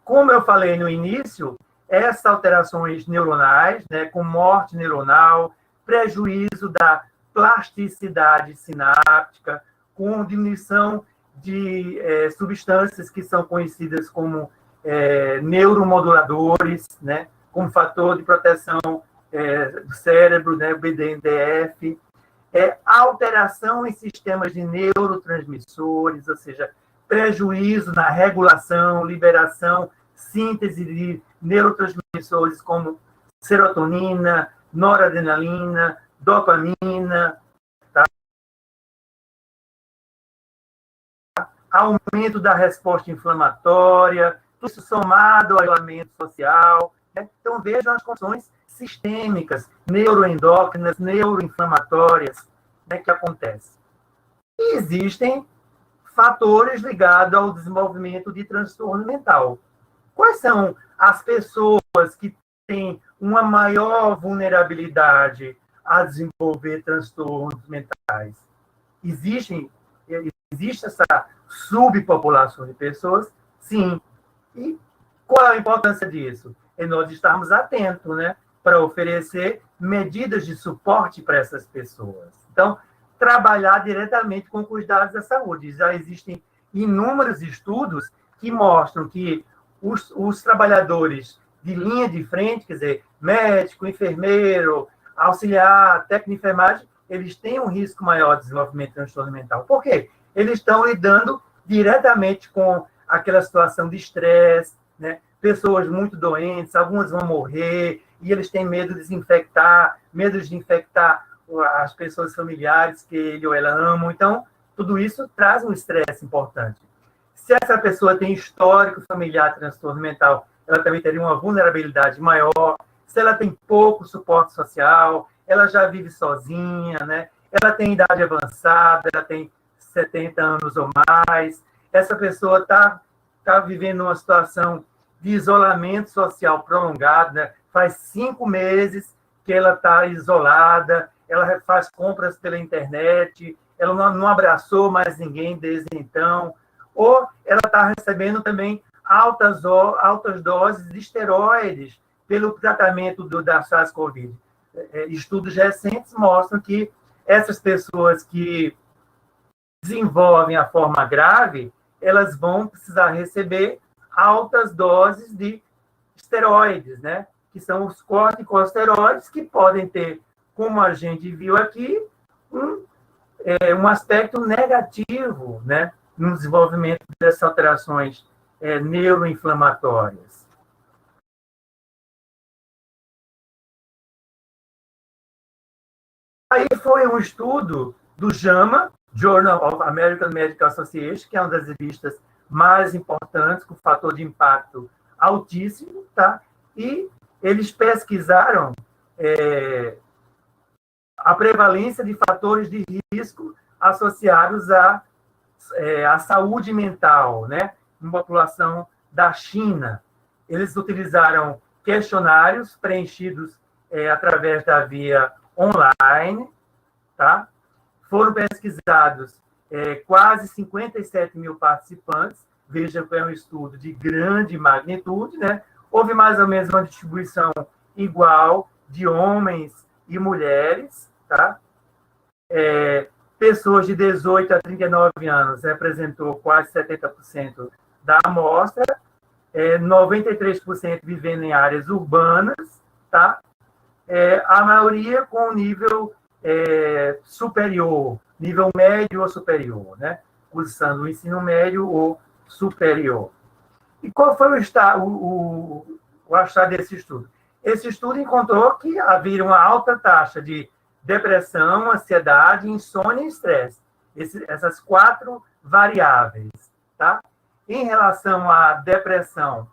Como eu falei no início, essas alterações neuronais, né, com morte neuronal, prejuízo da plasticidade sináptica, com diminuição de substâncias que são conhecidas como neuromoduladores, né, como fator de proteção do cérebro, né, o BDNF, alteração em sistemas de neurotransmissores, ou seja, prejuízo na regulação, liberação, síntese de neurotransmissores como serotonina, noradrenalina, dopamina, tá? Aumento da resposta inflamatória, tudo isso somado ao isolamento social, né? Então, vejam as condições sistêmicas, neuroendócrinas, neuroinflamatórias, né, que acontecem. E existem fatores ligados ao desenvolvimento de transtorno mental. Quais são as pessoas que têm uma maior vulnerabilidade a desenvolver transtornos mentais? Existe essa subpopulação de pessoas? Sim. E qual a importância disso? É nós estarmos atentos, né, para oferecer medidas de suporte para essas pessoas. Então, trabalhar diretamente com os dados da saúde. Já existem inúmeros estudos que mostram que os trabalhadores de linha de frente, quer dizer, médico, enfermeiro, auxiliar, técnico de enfermagem, eles têm um risco maior de desenvolvimento de transtorno mental. Por quê? Eles estão lidando diretamente com aquela situação de estresse, né? Pessoas muito doentes, algumas vão morrer, e eles têm medo de infectar as pessoas familiares que ele ou ela amam. Então, tudo isso traz um estresse importante. Se essa pessoa tem histórico familiar de transtorno mental, ela também teria uma vulnerabilidade maior. Se ela tem pouco suporte social, ela já vive sozinha, né? Ela tem idade avançada, ela tem 70 anos ou mais. Essa pessoa está vivendo uma situação de isolamento social prolongado, né? Faz 5 meses que ela está isolada, ela faz compras pela internet, ela não abraçou mais ninguém desde então, ou ela está recebendo também altas doses de esteroides pelo tratamento da SARS-CoV. Estudos recentes mostram que essas pessoas que desenvolvem a forma grave, elas vão precisar receber altas doses de esteroides, né? Que são os corticosteroides, que podem ter, como a gente viu aqui, um aspecto negativo, né, no desenvolvimento dessas alterações neuroinflamatórias. Aí foi um estudo do JAMA, Journal of American Medical Association, que é uma das revistas mais importantes, com fator de impacto altíssimo, tá? E eles pesquisaram a prevalência de fatores de risco associados à saúde mental, né? Na população da China. Eles utilizaram questionários preenchidos através da via online, tá? Foram pesquisados quase 57 mil participantes. Veja que é um estudo de grande magnitude, né? Houve mais ou menos uma distribuição igual de homens e mulheres, tá? Pessoas de 18 a 39 anos representou quase 70% da amostra, 93% vivendo em áreas urbanas, tá? A maioria com nível superior, nível médio ou superior, né? Cursando o ensino médio ou superior. E qual foi o achado desse estudo? Esse estudo encontrou que havia uma alta taxa de depressão, ansiedade, insônia e estresse. Essas 4 variáveis, tá? Em relação à depressão,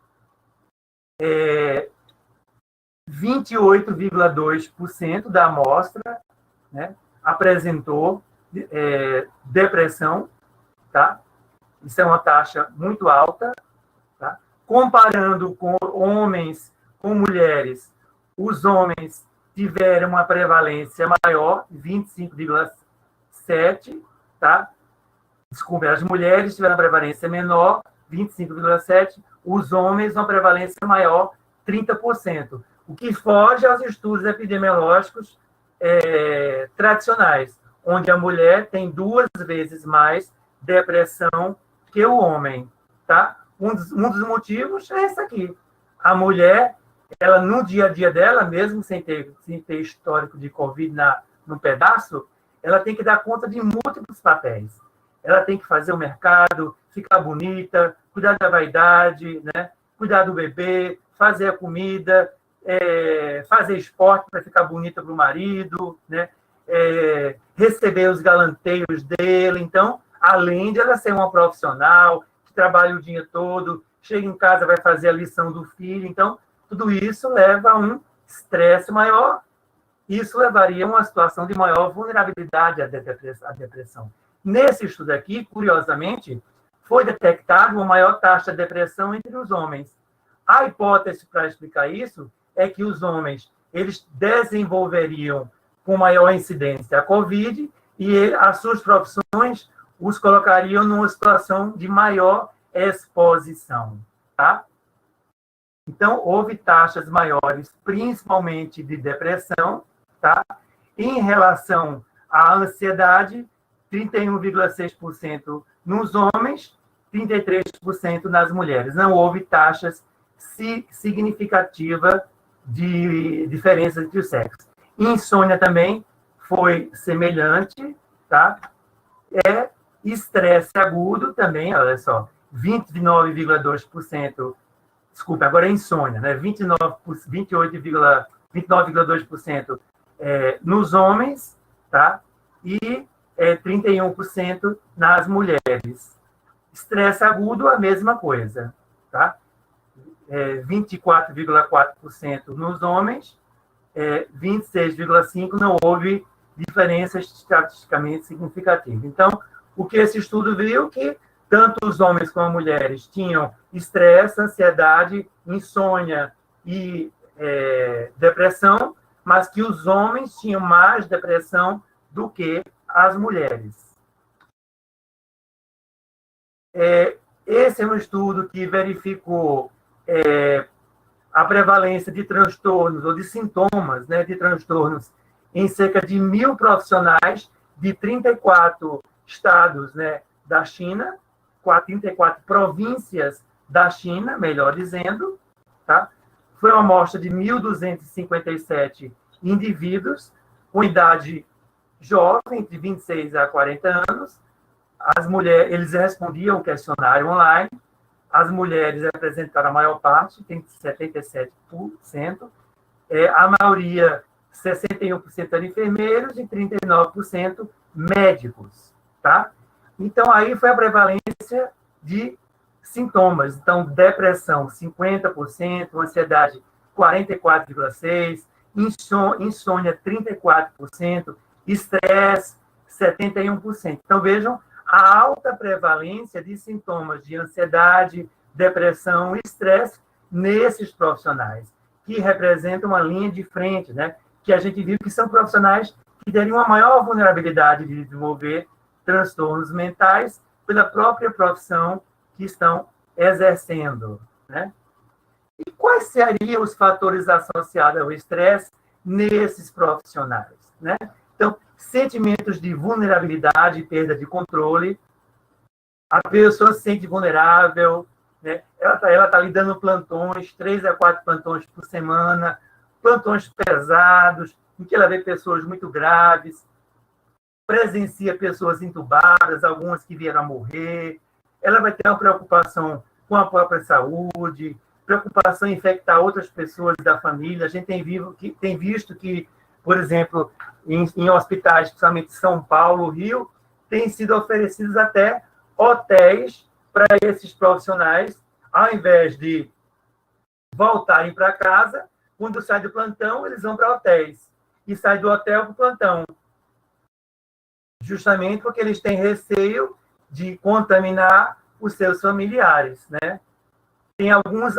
28,2% da amostra, né, apresentou depressão, tá? Isso é uma taxa muito alta, tá? Comparando com homens com mulheres, os homens tiveram uma prevalência maior, 25,7%, tá? Desculpe, as mulheres tiveram uma prevalência menor, 25,7%, os homens uma prevalência maior, 30%, o que foge aos estudos epidemiológicos tradicionais, onde a mulher tem 2 vezes mais depressão que o homem, tá? Um dos motivos é esse aqui. A mulher, ela no dia a dia dela, mesmo sem ter histórico de Covid no pedaço, ela tem que dar conta de múltiplos papéis. Ela tem que fazer o mercado, ficar bonita, cuidar da vaidade, né? Cuidar do bebê, fazer a comida, fazer esporte para ficar bonita para o marido, né? Receber os galanteios dele. Então, além de ela ser uma profissional, que trabalha o dia todo, chega em casa, vai fazer a lição do filho. Então, tudo isso leva a um estresse maior. Isso levaria a uma situação de maior vulnerabilidade à depressão. Nesse estudo aqui, curiosamente, foi detectada uma maior taxa de depressão entre os homens. A hipótese para explicar isso é que os homens eles desenvolveriam com maior incidência a COVID e as suas profissões os colocariam numa situação de maior exposição, tá? Então, houve taxas maiores, principalmente de depressão, tá? Em relação à ansiedade, 31,6% nos homens, 33% nas mulheres. Não houve taxas significativas de diferença entre os sexos. Insônia também foi semelhante, tá? Estresse agudo também, olha só, 29,2%, desculpa, agora é insônia, né? 29,2% nos homens, tá? E 31% nas mulheres. Estresse agudo, a mesma coisa, tá? 24,4% nos homens, 26,5% não houve diferença estatisticamente significativa. Então, o que esse estudo viu que tanto os homens como as mulheres tinham estresse, ansiedade, insônia e depressão, mas que os homens tinham mais depressão do que as mulheres. Esse é um estudo que verificou a prevalência de transtornos ou de sintomas, né, de transtornos em cerca de 1.000 profissionais de 34 estados, né, da China, 34 províncias da China, melhor dizendo, tá? Foi uma amostra de 1.257 indivíduos com idade jovem, entre 26 a 40 anos. As mulheres, eles respondiam o questionário online. As mulheres representaram a maior parte, tem 77%. A maioria, 61% eram enfermeiros e 39% médicos, tá? Então, aí foi a prevalência de sintomas. Então, depressão, 50%, ansiedade, 44,6%, insônia, 34%, estresse, 71%. Então, vejam a alta prevalência de sintomas de ansiedade, depressão e estresse nesses profissionais, que representam uma linha de frente, né? Que a gente viu que são profissionais que teriam uma maior vulnerabilidade de desenvolver transtornos mentais pela própria profissão que estão exercendo, né? E quais seriam os fatores associados ao estresse nesses profissionais, né? Então, sentimentos de vulnerabilidade e perda de controle. A pessoa se sente vulnerável, né? Ela tá lidando plantões, 3 a 4 plantões por semana, plantões pesados, em que ela vê pessoas muito graves, presencia pessoas entubadas, algumas que vieram a morrer. Ela vai ter uma preocupação com a própria saúde, preocupação em infectar outras pessoas da família. A gente tem visto que, por exemplo, em hospitais, principalmente em São Paulo, Rio, têm sido oferecidos até hotéis para esses profissionais, ao invés de voltarem para casa, quando sai do plantão, eles vão para hotéis. E sai do hotel para o plantão. Justamente porque eles têm receio de contaminar os seus familiares, né? Tem alguns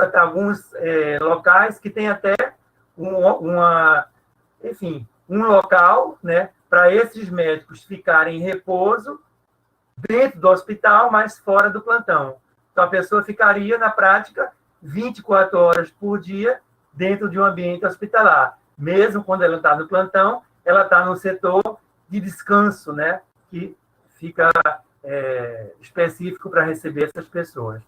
locais que tem até um local, né, para esses médicos ficarem em repouso dentro do hospital, mas fora do plantão. Então, a pessoa ficaria, na prática, 24 horas por dia dentro de um ambiente hospitalar. Mesmo quando ela está no plantão, ela está no setor de descanso, né, que fica específico para receber essas pessoas.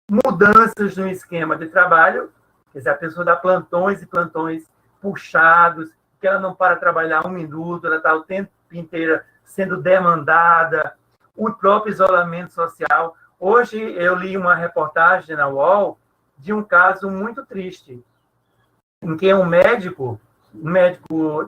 Mudanças no esquema de trabalho, quer dizer, a pessoa dá plantões e plantões puxados, que ela não para trabalhar um minuto, ela está o tempo inteiro sendo demandada, o próprio isolamento social. Hoje eu li uma reportagem na UOL de um caso muito triste, em que um médico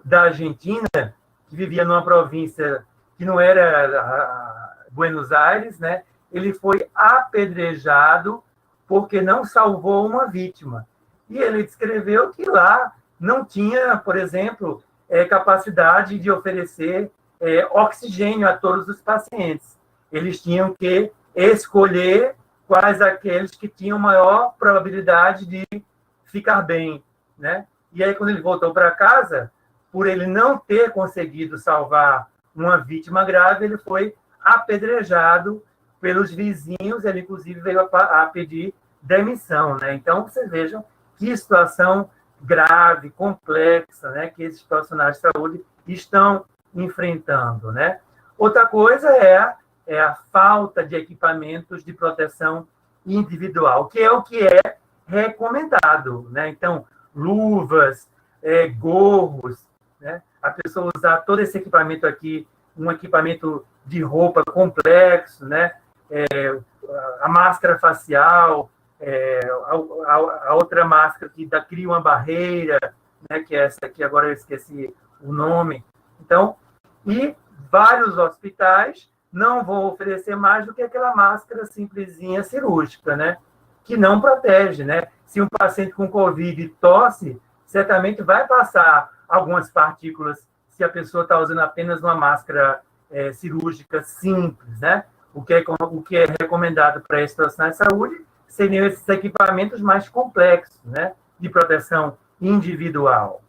da Argentina, que vivia numa província que não era Buenos Aires, né? Ele foi apedrejado porque não salvou uma vítima. E ele descreveu que lá não tinha, por exemplo, capacidade de oferecer oxigênio a todos os pacientes. Eles tinham que escolher quais aqueles que tinham maior probabilidade de ficar bem, né? E aí, quando ele voltou para casa, por ele não ter conseguido salvar uma vítima grave, ele foi apedrejado pelos vizinhos, ele, inclusive, veio a pedir demissão, né? Então, vocês vejam que situação grave, complexa, né, que esses profissionais de saúde estão enfrentando, né? Outra coisa é a falta de equipamentos de proteção individual, que é o que é recomendado, né? Então, luvas, gorros, né? A pessoa usar todo esse equipamento aqui, um equipamento de roupa complexo, né? A máscara facial, a outra máscara que cria uma barreira, né? Que é essa aqui, agora eu esqueci o nome. Então, e vários hospitais não vão oferecer mais do que aquela máscara simplesinha cirúrgica, né? Que não protege, né? Se um paciente com Covid tosse, certamente vai passar algumas partículas se a pessoa está usando apenas uma máscara cirúrgica simples, né? O que é recomendado para esses profissionais de saúde seriam esses equipamentos mais complexos, né? De proteção individual.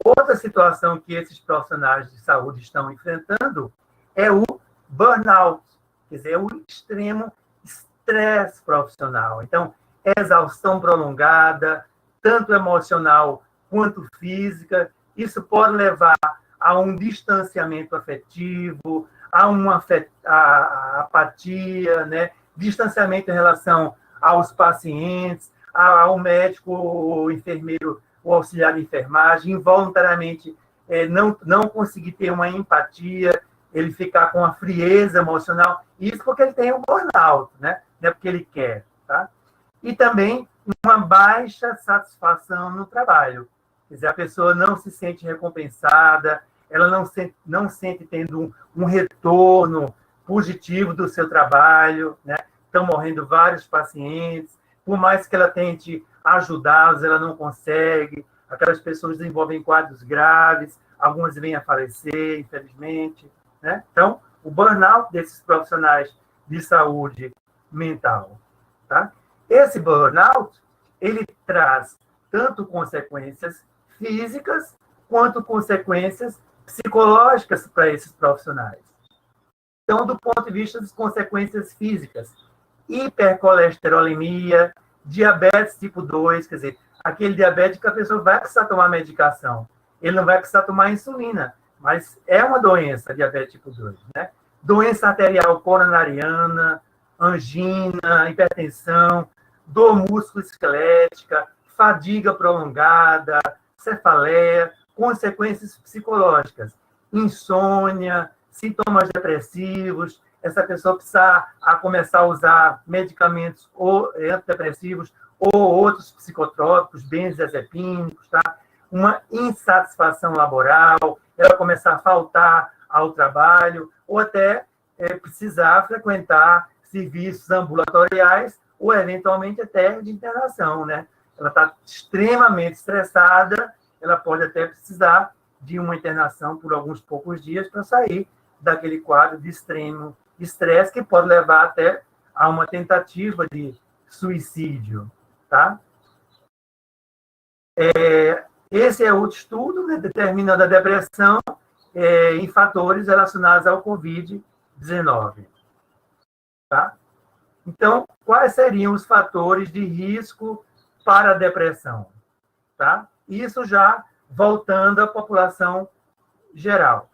Outra situação que esses profissionais de saúde estão enfrentando é o burnout, quer dizer, o extremo estresse profissional. Então, exaustão prolongada, tanto emocional quanto física. Isso pode levar a um distanciamento afetivo, a uma apatia, né? Distanciamento em relação aos pacientes, ao médico, o enfermeiro, o auxiliar de enfermagem, involuntariamente não conseguir ter uma empatia, ele ficar com a frieza emocional, isso porque ele tem um burnout, né? Não é porque ele quer, tá? E também uma baixa satisfação no trabalho. Quer dizer, a pessoa não se sente recompensada, ela não sente tendo um retorno positivo do seu trabalho, né? estão morrendo vários pacientes, por mais que ela tente ajudá-los, ela não consegue, aquelas pessoas desenvolvem quadros graves, algumas vêm a falecer, infelizmente, né? Então, o burnout desses profissionais de saúde mental, tá? Esse burnout, ele traz tanto consequências físicas quanto consequências psicológicas para esses profissionais. Então, do ponto de vista das consequências físicas, hipercolesterolemia, diabetes tipo 2, quer dizer, aquele diabético que a pessoa vai precisar tomar medicação, ele não vai precisar tomar insulina, mas é uma doença, diabetes tipo 2, né? Doença arterial coronariana, angina, hipertensão, dor músculo-esquelética, fadiga prolongada, cefaleia, consequências psicológicas, insônia, sintomas depressivos, essa pessoa precisa começar a usar medicamentos ou antidepressivos ou outros psicotrópicos, benzodiazepínicos, tá? Uma insatisfação laboral, ela começar a faltar ao trabalho, ou até precisar frequentar serviços ambulatoriais ou, eventualmente, até de internação, né? Ela está extremamente estressada, ela pode até precisar de uma internação por alguns poucos dias para sair daquele quadro de extremo estresse que pode levar até a uma tentativa de suicídio, tá? Esse é outro estudo, né, determinando a depressão em fatores relacionados ao Covid-19, tá? Então, quais seriam os fatores de risco para a depressão, tá? Isso já voltando à população geral.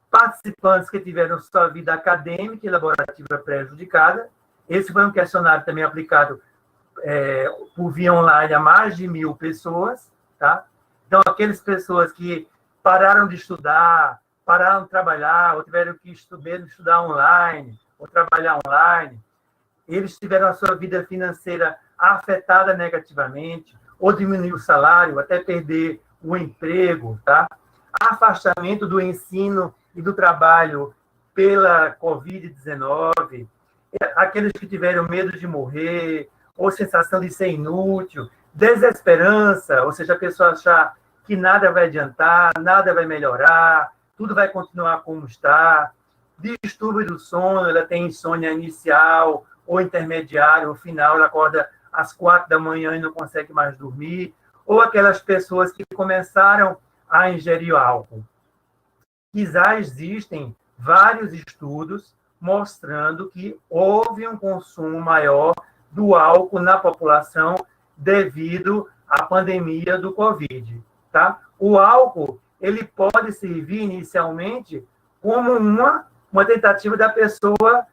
Participantes que tiveram sua vida acadêmica e laborativa prejudicada. Esse foi um questionário também aplicado por via online a mais de 1.000 pessoas, tá? Então, aquelas pessoas que pararam de estudar, pararam de trabalhar, ou tiveram que estudar online, ou trabalhar online, eles tiveram a sua vida financeira afetada negativamente, ou diminuir o salário, até perder o emprego, tá? Afastamento do ensino e do trabalho pela Covid-19, aqueles que tiveram medo de morrer, ou sensação de ser inútil, desesperança, ou seja, a pessoa achar que nada vai adiantar, nada vai melhorar, tudo vai continuar como está, distúrbio do sono, ela tem insônia inicial ou intermediária, ou final, ela acorda às 4 da manhã e não consegue mais dormir, ou aquelas pessoas que começaram a ingerir álcool. Já existem vários estudos mostrando que houve um consumo maior do álcool na população devido à pandemia do Covid, tá? O álcool, ele pode servir inicialmente como uma tentativa da pessoa,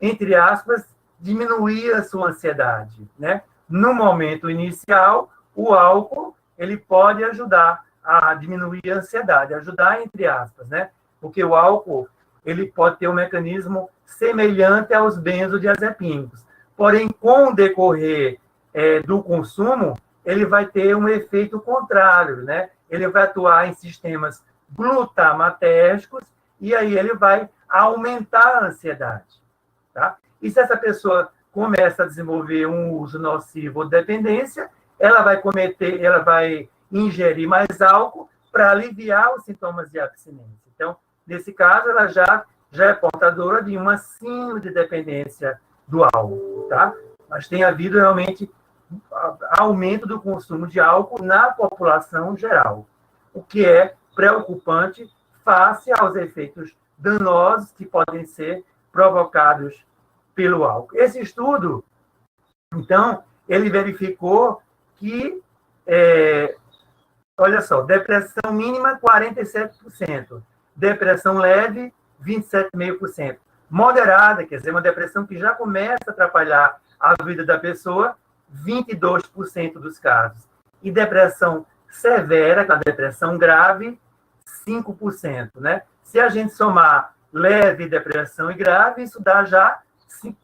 entre aspas, diminuir a sua ansiedade, né? No momento inicial, o álcool, ele pode ajudar a diminuir a ansiedade, ajudar entre aspas, né? Porque o álcool, ele pode ter um mecanismo semelhante aos benzodiazepínicos. Porém, com o decorrer do consumo, ele vai ter um efeito contrário, né? Ele vai atuar em sistemas glutamatérgicos e aí ele vai aumentar a ansiedade, tá? E se essa pessoa começa a desenvolver um uso nocivo ou dependência, ela vai ingerir mais álcool para aliviar os sintomas de abstinência. Então, nesse caso, ela já é portadora de uma síndrome de dependência do álcool, tá? Mas tem havido realmente aumento do consumo de álcool na população geral, o que é preocupante face aos efeitos danosos que podem ser provocados pelo álcool. Esse estudo, então, ele verificou que, olha só, depressão mínima, 47%, depressão leve, 27,5%, moderada, quer dizer, uma depressão que já começa a atrapalhar a vida da pessoa, 22% dos casos. E depressão severa, a depressão grave, 5%, né? Se a gente somar leve, depressão e grave, isso dá já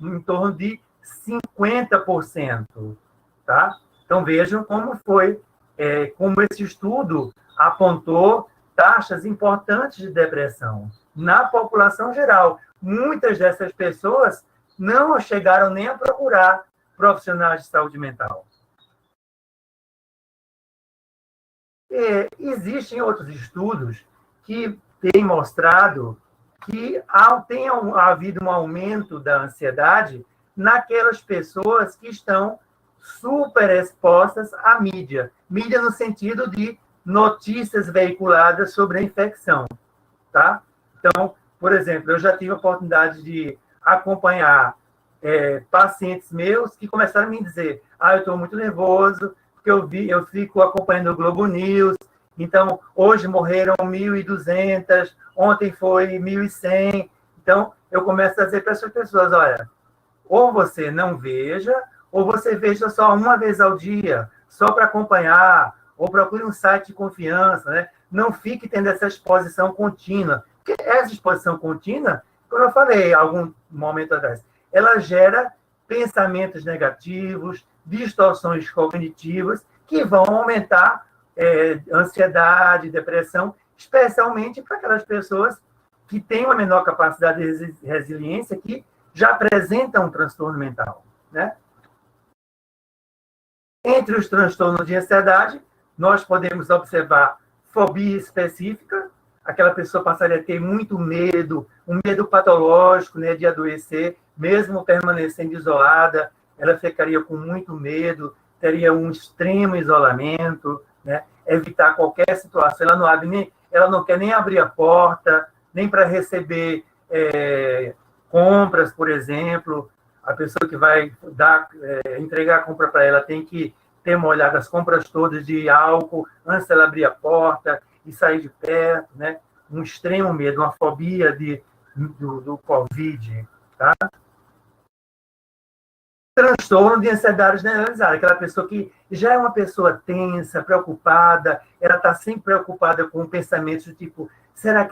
em torno de 50%, tá? Então, vejam como foi, como esse estudo apontou taxas importantes de depressão na população geral. Muitas dessas pessoas não chegaram nem a procurar profissionais de saúde mental. Existem outros estudos que têm mostrado que tem havido um aumento da ansiedade naquelas pessoas que estão super expostas à mídia. Mídia no sentido de notícias veiculadas sobre a infecção, tá? Então, por exemplo, eu já tive a oportunidade de acompanhar pacientes meus que começaram a me dizer: eu estou muito nervoso, porque eu fico acompanhando o Globo News, então, hoje morreram 1.200, ontem foi 1.100. Então, eu começo a dizer para essas pessoas: olha, ou você não veja, ou você veja só uma vez ao dia, só para acompanhar, ou procure um site de confiança, né? Não fique tendo essa exposição contínua. Porque essa exposição contínua, como eu falei algum momento atrás, ela gera pensamentos negativos, distorções cognitivas, que vão aumentar ansiedade, depressão, especialmente para aquelas pessoas que têm uma menor capacidade de resiliência, que já apresentam um transtorno mental, né? Entre os transtornos de ansiedade, nós podemos observar fobia específica. Aquela pessoa passaria a ter muito medo, um medo patológico, né, de adoecer, mesmo permanecendo isolada, ela ficaria com muito medo, teria um extremo isolamento, né, evitar qualquer situação. Ela não quer nem abrir a porta, nem para receber compras, por exemplo. A pessoa que vai entregar a compra para ela tem que ter uma olhada nas compras todas de álcool antes dela abrir a porta e sair de perto, né? Um extremo medo, uma fobia do Covid, tá? Transtorno de ansiedade generalizada, aquela pessoa que já é uma pessoa tensa, preocupada, ela está sempre preocupada com pensamentos do tipo: será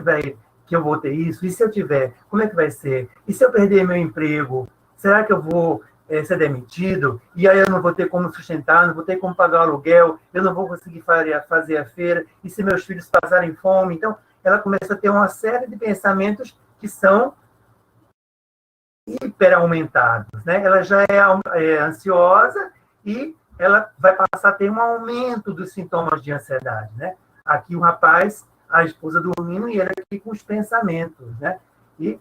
que eu vou ter isso? E se eu tiver, como é que vai ser? E se eu perder meu emprego? Será que eu vou ser demitido? E aí eu não vou ter como sustentar, não vou ter como pagar o aluguel, eu não vou conseguir fazer a feira, e se meus filhos passarem fome? Então, ela começa a ter uma série de pensamentos que são hiperaumentados, né? Ela já é ansiosa e ela vai passar a ter um aumento dos sintomas de ansiedade, né? Aqui o rapaz, a esposa dormindo e ele aqui com os pensamentos, né? E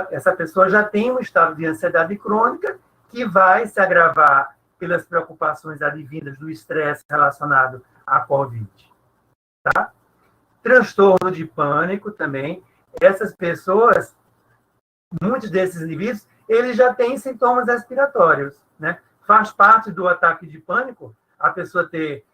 essa pessoa já tem um estado de ansiedade crônica que vai se agravar pelas preocupações advindas do estresse relacionado à Covid, tá? Transtorno de pânico também. Essas pessoas, muitos desses indivíduos, eles já têm sintomas respiratórios, né? Faz parte do ataque de pânico a pessoa ter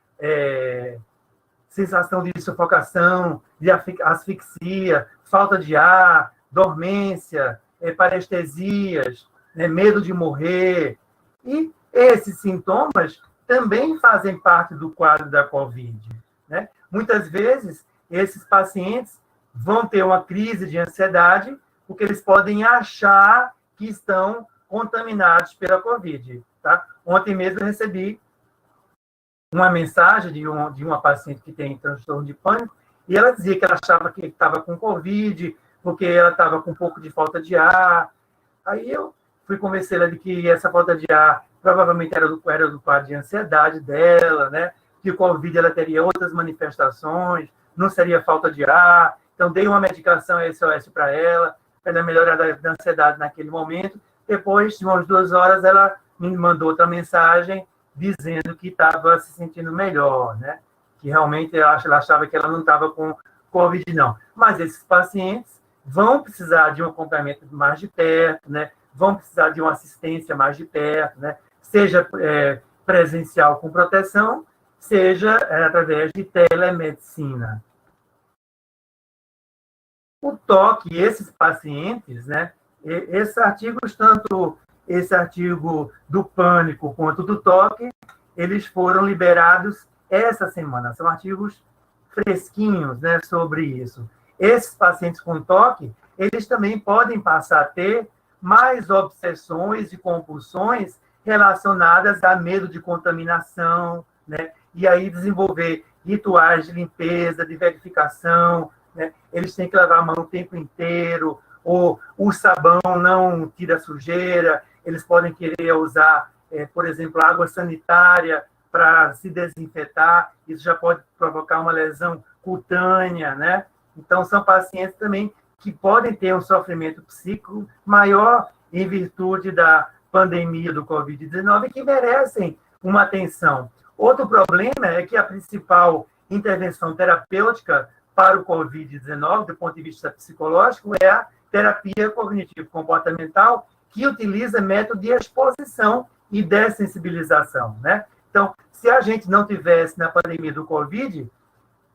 sensação de sufocação, de asfixia, falta de ar, dormência, parestesias, né? Medo de morrer. E esses sintomas também fazem parte do quadro da Covid, né? Muitas vezes, esses pacientes vão ter uma crise de ansiedade porque eles podem achar que estão contaminados pela Covid, tá? Ontem mesmo eu recebi uma mensagem de uma paciente que tem transtorno de pânico, e ela dizia que ela achava que estava com Covid, porque ela estava com um pouco de falta de ar. Aí eu fui convencê-la de que essa falta de ar provavelmente era do quadro de ansiedade dela, né? Que o Covid ela teria outras manifestações, não seria falta de ar. Então, dei uma medicação SOS para ela melhorar da ansiedade naquele momento. Depois de umas 2 horas, ela me mandou outra mensagem dizendo que estava se sentindo melhor, né? Que realmente ela achava que ela não estava com Covid, não. Mas esses pacientes vão precisar de um acompanhamento mais de perto, né? Vão precisar de uma assistência mais de perto, né? Seja presencial com proteção, seja através de telemedicina. O toque, esses pacientes, né? Esses artigos, tanto esse artigo do pânico quanto do toque, eles foram liberados essa semana. São artigos fresquinhos, né, sobre isso. Esses pacientes com toque, eles também podem passar a ter mais obsessões e compulsões relacionadas a medo de contaminação, né? E aí desenvolver rituais de limpeza, de verificação, né? Eles têm que lavar a mão o tempo inteiro, ou o sabão não tira sujeira, eles podem querer usar, por exemplo, água sanitária para se desinfetar, isso já pode provocar uma lesão cutânea, né? Então, são pacientes também que podem ter um sofrimento psíquico maior em virtude da pandemia do Covid-19 e que merecem uma atenção. Outro problema é que a principal intervenção terapêutica para o Covid-19, do ponto de vista psicológico, é a terapia cognitivo-comportamental, que utiliza método de exposição e dessensibilização, né? Então, se a gente não tivesse na pandemia do Covid,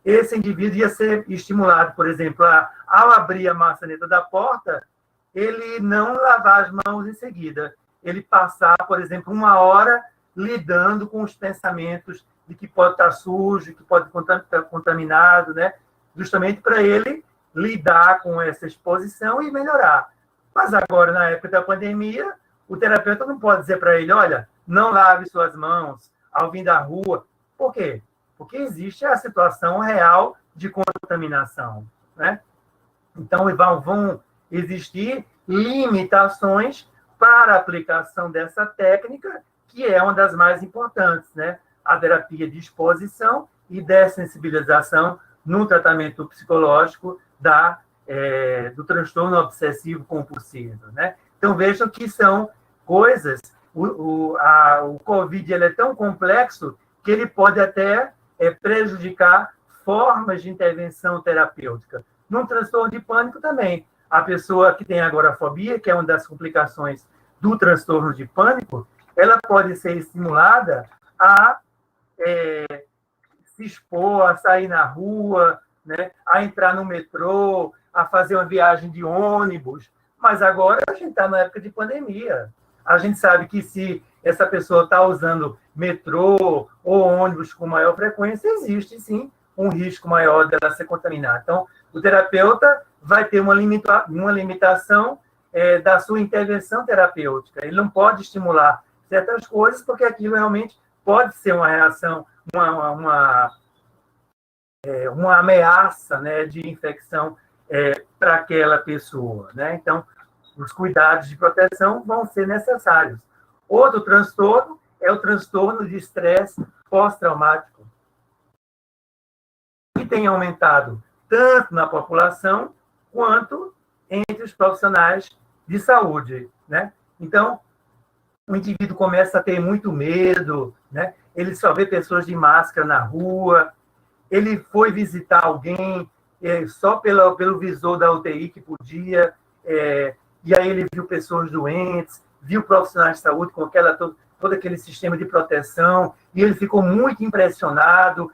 esse indivíduo ia ser estimulado, por exemplo, ao abrir a maçaneta da porta, ele não lavar as mãos em seguida. Ele passar, por exemplo, 1 hora lidando com os pensamentos de que pode estar sujo, que pode estar contaminado, né? Justamente para ele lidar com essa exposição e melhorar. Mas agora, na época da pandemia, o terapeuta não pode dizer para ele, olha, não lave suas mãos ao vir da rua. Por quê? Porque existe a situação real de contaminação, né? Então, vão existir limitações para a aplicação dessa técnica, que é uma das mais importantes, né? A terapia de exposição e dessensibilização no tratamento psicológico do transtorno obsessivo compulsivo, né? Então, vejam que são coisas... O COVID ele é tão complexo que ele pode até prejudicar formas de intervenção terapêutica. No transtorno de pânico também. A pessoa que tem agorafobia, que é uma das complicações do transtorno de pânico, ela pode ser estimulada a se expor, a sair na rua, né, a entrar no metrô, a fazer uma viagem de ônibus. Mas agora a gente está na época de pandemia. A gente sabe que se essa pessoa está usando metrô ou ônibus com maior frequência, existe, sim, um risco maior dela ser contaminada. Então, o terapeuta vai ter uma limitação da sua intervenção terapêutica. Ele não pode estimular certas coisas, porque aquilo realmente pode ser uma reação, uma ameaça, né, de infecção para aquela pessoa, né? Então, os cuidados de proteção vão ser necessários. Outro transtorno é o transtorno de estresse pós-traumático, que tem aumentado tanto na população quanto entre os profissionais de saúde, né? Então, o indivíduo começa a ter muito medo, né? Ele só vê pessoas de máscara na rua, ele foi visitar alguém só pelo visor da UTI que podia, e aí ele viu pessoas doentes, viu profissionais de saúde com todo aquele sistema de proteção, e ele ficou muito impressionado.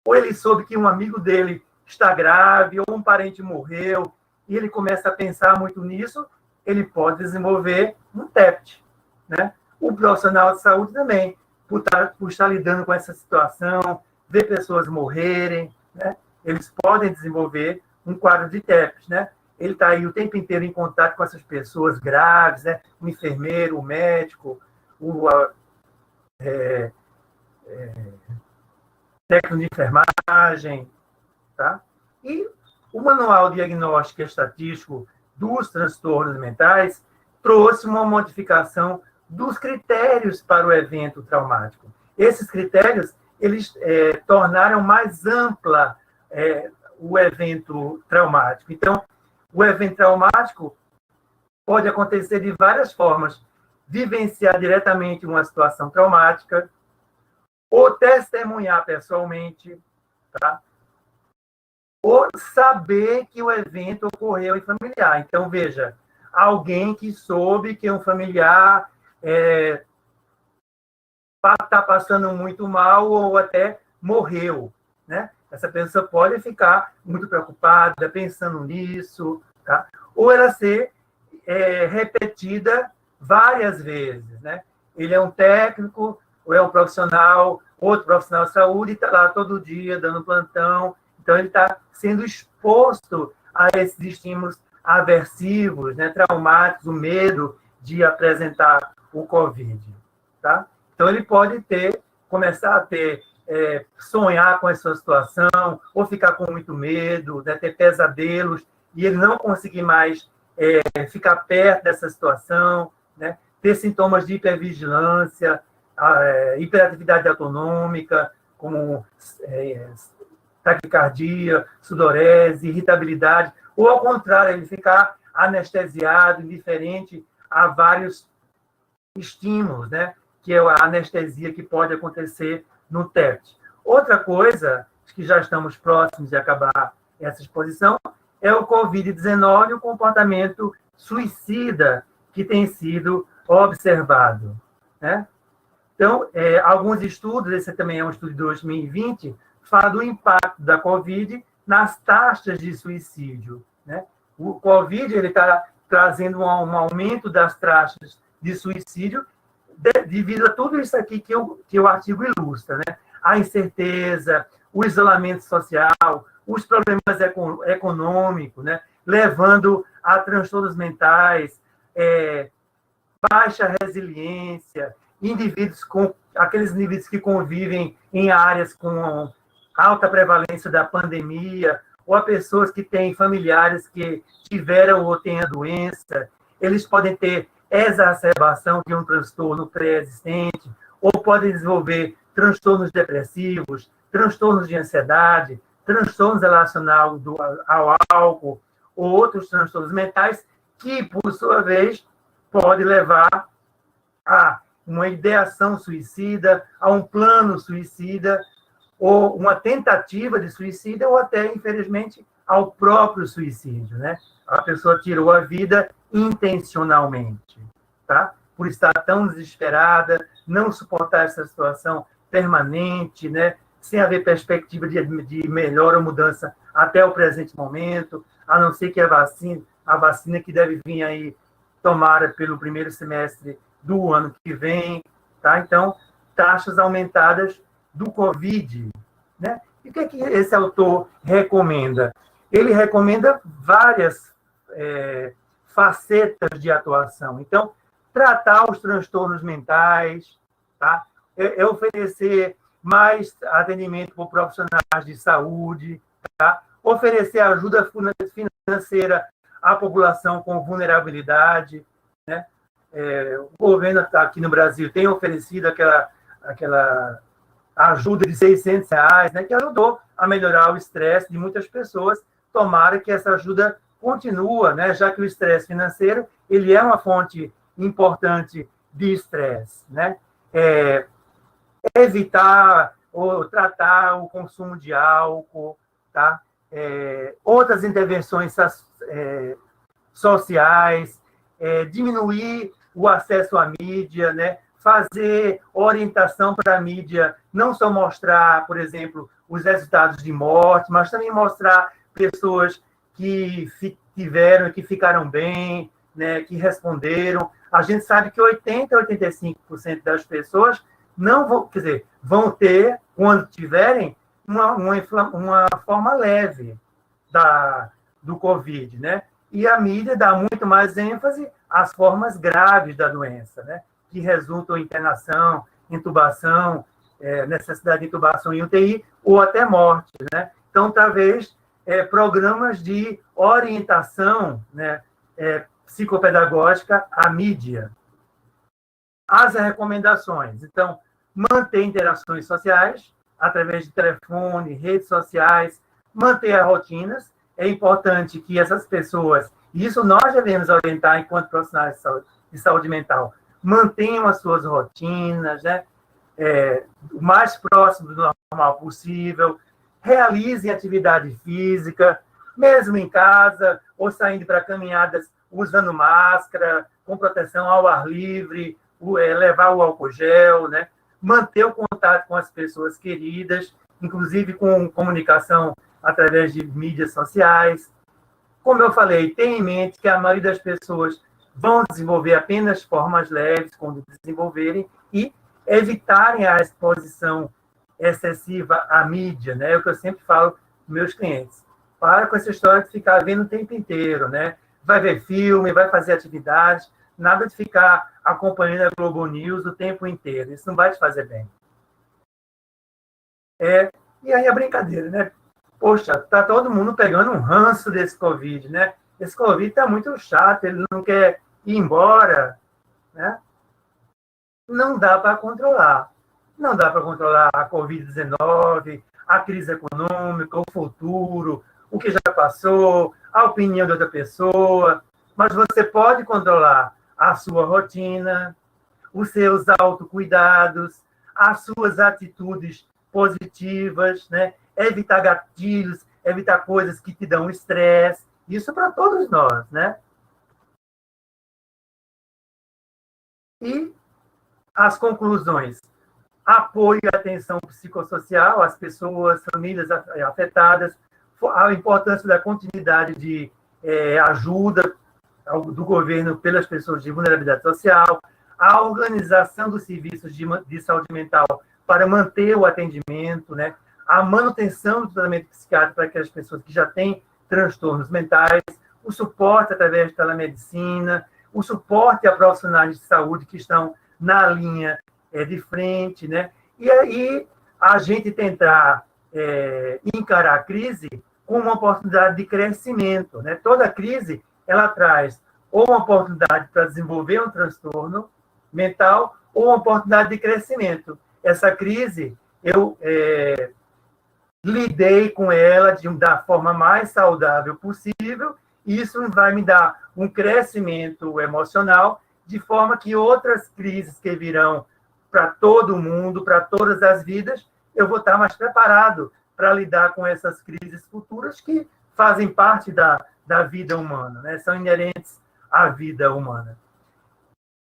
Ou ele soube que um amigo dele está grave, ou um parente morreu, e ele começa a pensar muito nisso, ele pode desenvolver um TEPT, né? O profissional de saúde também, por estar lidando com essa situação, ver pessoas morrerem, né? Eles podem desenvolver um quadro de TEPT, né? Ele está aí o tempo inteiro em contato com essas pessoas graves, né? O enfermeiro, o médico, o técnico de enfermagem, tá? E o Manual Diagnóstico e Estatístico dos Transtornos Mentais trouxe uma modificação dos critérios para o evento traumático. Esses critérios, eles tornaram mais ampla o evento traumático. Então, o evento traumático pode acontecer de várias formas. Vivenciar diretamente uma situação traumática, ou testemunhar pessoalmente, tá? Ou saber que o evento ocorreu em familiar. Então, veja, alguém que soube que um familiar está passando muito mal ou até morreu, né? Essa pessoa pode ficar muito preocupada, pensando nisso, tá? Ou ela ser repetida várias vezes, né? Ele é um técnico, ou é um profissional, outro profissional de saúde, e está lá todo dia dando plantão. Então, ele está sendo exposto a esses estímulos aversivos, né, traumáticos, o medo de apresentar o COVID, tá? Então, ele pode começar a sonhar com essa situação, ou ficar com muito medo, né, ter pesadelos, e ele não conseguir mais ficar perto dessa situação, né? Ter sintomas de hipervigilância, hiperatividade autonômica, como taquicardia, sudorese, irritabilidade, ou ao contrário, ele ficar anestesiado, indiferente a vários estímulos, né? Que é a anestesia que pode acontecer no TET. Outra coisa, que já estamos próximos de acabar essa exposição, é o Covid-19 e o comportamento suicida que tem sido observado, né? Então, alguns estudos, esse também é um estudo de 2020, fala do impacto da Covid nas taxas de suicídio, né? O Covid está trazendo um aumento das taxas de suicídio devido a tudo isso aqui que o artigo ilustra, né? A incerteza, o isolamento social, os problemas econômicos, né? Levando a transtornos mentais, baixa resiliência, aqueles indivíduos que convivem em áreas com alta prevalência da pandemia, ou a pessoas que têm familiares que tiveram ou têm a doença, eles podem ter exacerbação de um transtorno pré-existente, ou podem desenvolver transtornos depressivos, transtornos de ansiedade, transtornos relacionados ao álcool, ou outros transtornos mentais, que, por sua vez, pode levar a uma ideação suicida, a um plano suicida, ou uma tentativa de suicídio, ou até, infelizmente, ao próprio suicídio, né? A pessoa tirou a vida intencionalmente, tá? Por estar tão desesperada, não suportar essa situação permanente, né? Sem haver perspectiva de melhora ou mudança até o presente momento, a não ser que a vacina que deve vir aí, tomara pelo primeiro semestre do ano que vem, tá? Então, taxas aumentadas do Covid, né? E o que é que esse autor recomenda? Ele recomenda várias facetas de atuação. Então, tratar os transtornos mentais, tá? Oferecer mais atendimento por profissionais de saúde, tá? Oferecer ajuda financeira à população com vulnerabilidade, né? O governo aqui no Brasil tem oferecido aquela ajuda de R$ 600, né, que ajudou a melhorar o estresse de muitas pessoas. Tomara que essa ajuda continue, né, já que o estresse financeiro ele é uma fonte importante de estresse, né? Evitar ou tratar o consumo de álcool, tá? Outras intervenções sociais, diminuir o acesso à mídia, né? Fazer orientação para a mídia, não só mostrar, por exemplo, os resultados de morte, mas também mostrar pessoas que tiveram e que ficaram bem, né? Que responderam. A gente sabe que 80% a 85% das pessoas não vão, quer dizer, vão ter, quando tiverem, uma forma leve do Covid, né? E a mídia dá muito mais ênfase às formas graves da doença, né? Que resultam em internação, intubação, necessidade de intubação em UTI, ou até morte, né? Então, talvez, programas de orientação, né, psicopedagógica à mídia. As recomendações. Então, manter interações sociais, através de telefone, redes sociais, manter as rotinas. É importante que essas pessoas, e isso nós devemos orientar enquanto profissionais de saúde mental, mantenham as suas rotinas, né? O mais próximo do normal possível, realizem atividade física, mesmo em casa, ou saindo para caminhadas usando máscara, com proteção ao ar livre, levar o álcool gel, né? Manter o contato com as pessoas queridas, inclusive com comunicação através de mídias sociais. Como eu falei, tenha em mente que a maioria das pessoas vão desenvolver apenas formas leves quando desenvolverem e evitarem a exposição excessiva à mídia, né? É o que eu sempre falo para meus clientes. Para com essa história de ficar vendo o tempo inteiro, né? Vai ver filme, vai fazer atividades, nada de ficar acompanhando a Globo News o tempo inteiro. Isso não vai te fazer bem. E aí a brincadeira, né? Poxa, tá todo mundo pegando um ranço desse Covid, né? esse Covid está muito chato, ele não quer ir embora, né? Não dá para controlar. Não dá para controlar a Covid-19, a crise econômica, o futuro, o que já passou, a opinião de outra pessoa, mas você pode controlar a sua rotina, os seus autocuidados, as suas atitudes positivas, né? Evitar gatilhos, evitar coisas que te dão estresse, isso para todos nós, né? E as conclusões: apoio e atenção psicossocial às pessoas, famílias afetadas, a importância da continuidade de ajuda do governo pelas pessoas de vulnerabilidade social, a organização dos serviços de saúde mental para manter o atendimento, né? A manutenção do tratamento psiquiátrico para aquelas pessoas que já têm transtornos mentais, o suporte através de telemedicina, o suporte a profissionais de saúde que estão na linha de frente, né? E aí a gente tentar encarar a crise como uma oportunidade de crescimento, né? Toda crise ela traz ou uma oportunidade para desenvolver um transtorno mental ou uma oportunidade de crescimento. Essa crise eu lidei com ela da forma mais saudável possível, e isso vai me dar um crescimento emocional, de forma que outras crises que virão para todo mundo, para todas as vidas, eu vou estar mais preparado para lidar com essas crises futuras que fazem parte da vida humana, né? São inerentes à vida humana.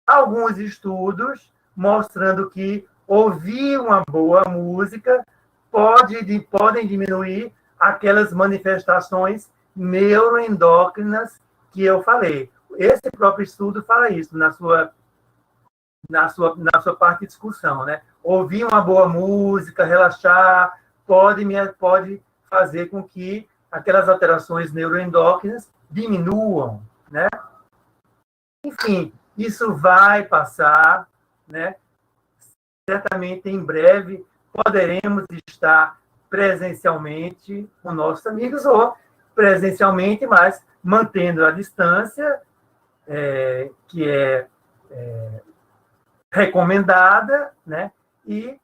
Alguns estudos mostrando que ouvir uma boa música podem diminuir aquelas manifestações neuroendócrinas que eu falei. Esse próprio estudo fala isso na sua parte de discussão, né? Ouvir uma boa música, relaxar, pode fazer com que aquelas alterações neuroendócrinas diminuam, né? Enfim, isso vai passar, né? Certamente em breve poderemos estar presencialmente com nossos amigos ou presencialmente, mas mantendo a distância, que é recomendada, né? E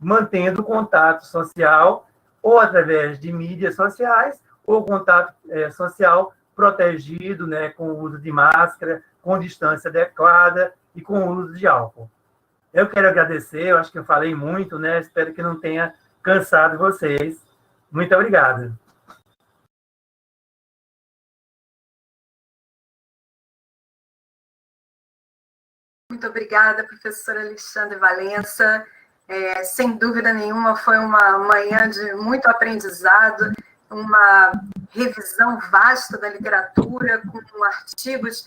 mantendo o contato social ou através de mídias sociais ou contato social protegido, né? Com o uso de máscara, com distância adequada e com o uso de álcool. Eu quero agradecer, eu acho que eu falei muito, né? Espero que não tenha cansado vocês. Muito obrigado. Muito obrigada, professora Alexandre Valença. Sem dúvida nenhuma, foi uma manhã de muito aprendizado, uma revisão vasta da literatura, com artigos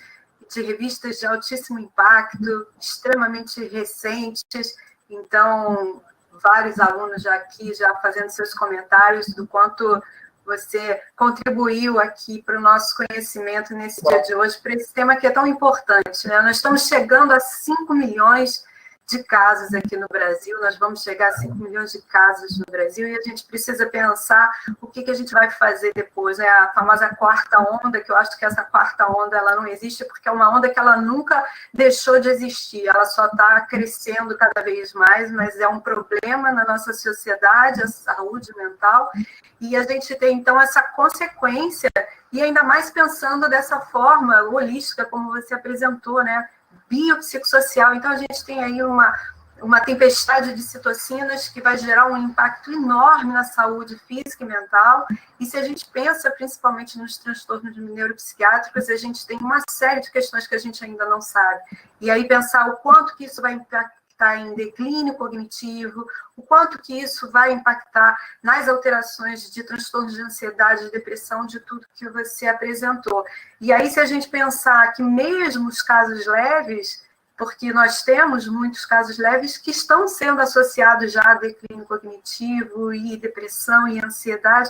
de revistas de altíssimo impacto, extremamente recentes. Então, vários alunos já aqui, já fazendo seus comentários do quanto você contribuiu aqui para o nosso conhecimento nesse dia de hoje, para esse tema que é tão importante, né? Nós estamos chegando a 5 milhões de casos aqui no Brasil, nós vamos chegar a 5 milhões de casos no Brasil, e a gente precisa pensar o que a gente vai fazer depois, né? A famosa quarta onda, que eu acho que essa quarta onda ela não existe, porque é uma onda que ela nunca deixou de existir, ela só está crescendo cada vez mais, mas é um problema na nossa sociedade, a saúde mental, e a gente tem, então, essa consequência, e ainda mais pensando dessa forma holística, como você apresentou, né? Biopsicossocial. Então, a gente tem aí uma tempestade de citocinas que vai gerar um impacto enorme na saúde física e mental. E se a gente pensa principalmente nos transtornos neuropsiquiátricos, a gente tem uma série de questões que a gente ainda não sabe. E aí pensar o quanto que isso vai impactar em declínio cognitivo, o quanto que isso vai impactar nas alterações de transtornos de ansiedade, de depressão, de tudo que você apresentou. E aí, se a gente pensar que mesmo os casos leves, porque nós temos muitos casos leves que estão sendo associados já a declínio cognitivo e depressão e ansiedade,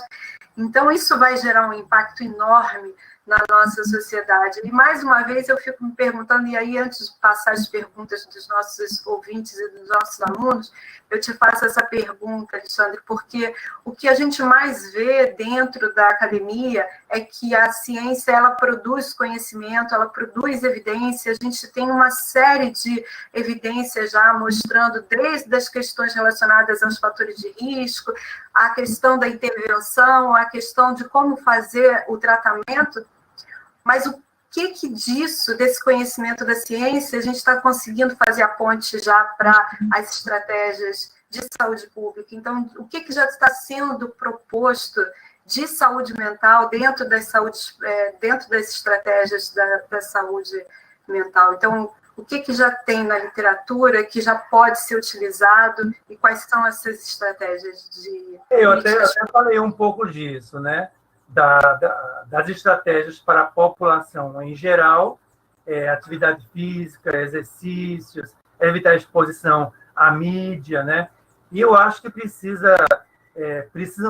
então isso vai gerar um impacto enorme na nossa sociedade. E, mais uma vez, eu fico me perguntando, e aí, antes de passar as perguntas dos nossos ouvintes e dos nossos alunos, eu te faço essa pergunta, Alexandre, porque o que a gente mais vê dentro da academia é que a ciência, ela produz conhecimento, ela produz evidência, a gente tem uma série de evidências já mostrando, desde as questões relacionadas aos fatores de risco, a questão da intervenção, a questão de como fazer o tratamento, mas o que disso, desse conhecimento da ciência, a gente está conseguindo fazer a ponte já para as estratégias de saúde pública? Então, o que já está sendo proposto de saúde mental dentro das estratégias da saúde mental? Então, o que já tem na literatura que já pode ser utilizado e quais são essas estratégias de... Eu até falei um pouco disso, né? Das estratégias para a população em geral, atividade física, exercícios, evitar a exposição à mídia, né? E eu acho que precisam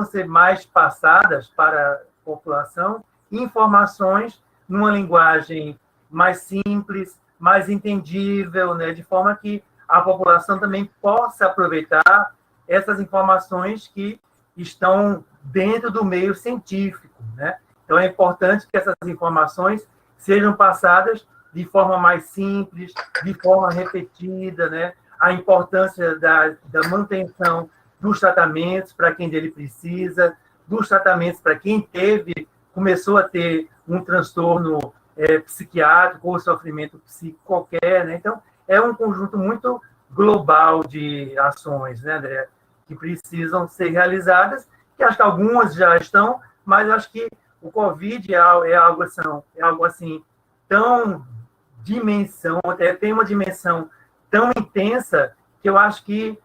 ser mais passadas para a população informações numa linguagem mais simples, mais entendível, né? De forma que a população também possa aproveitar essas informações que estão dentro do meio científico, né? Então, é importante que essas informações sejam passadas de forma mais simples, de forma repetida, né? A importância da manutenção dos tratamentos para quem dele precisa, dos tratamentos para quem começou a ter um transtorno psiquiátrico ou sofrimento psíquico qualquer, né? Então, é um conjunto muito global de ações, né, André, que precisam ser realizadas, que acho que algumas já estão, mas acho que o Covid é algo assim, tem uma dimensão tão intensa que eu acho que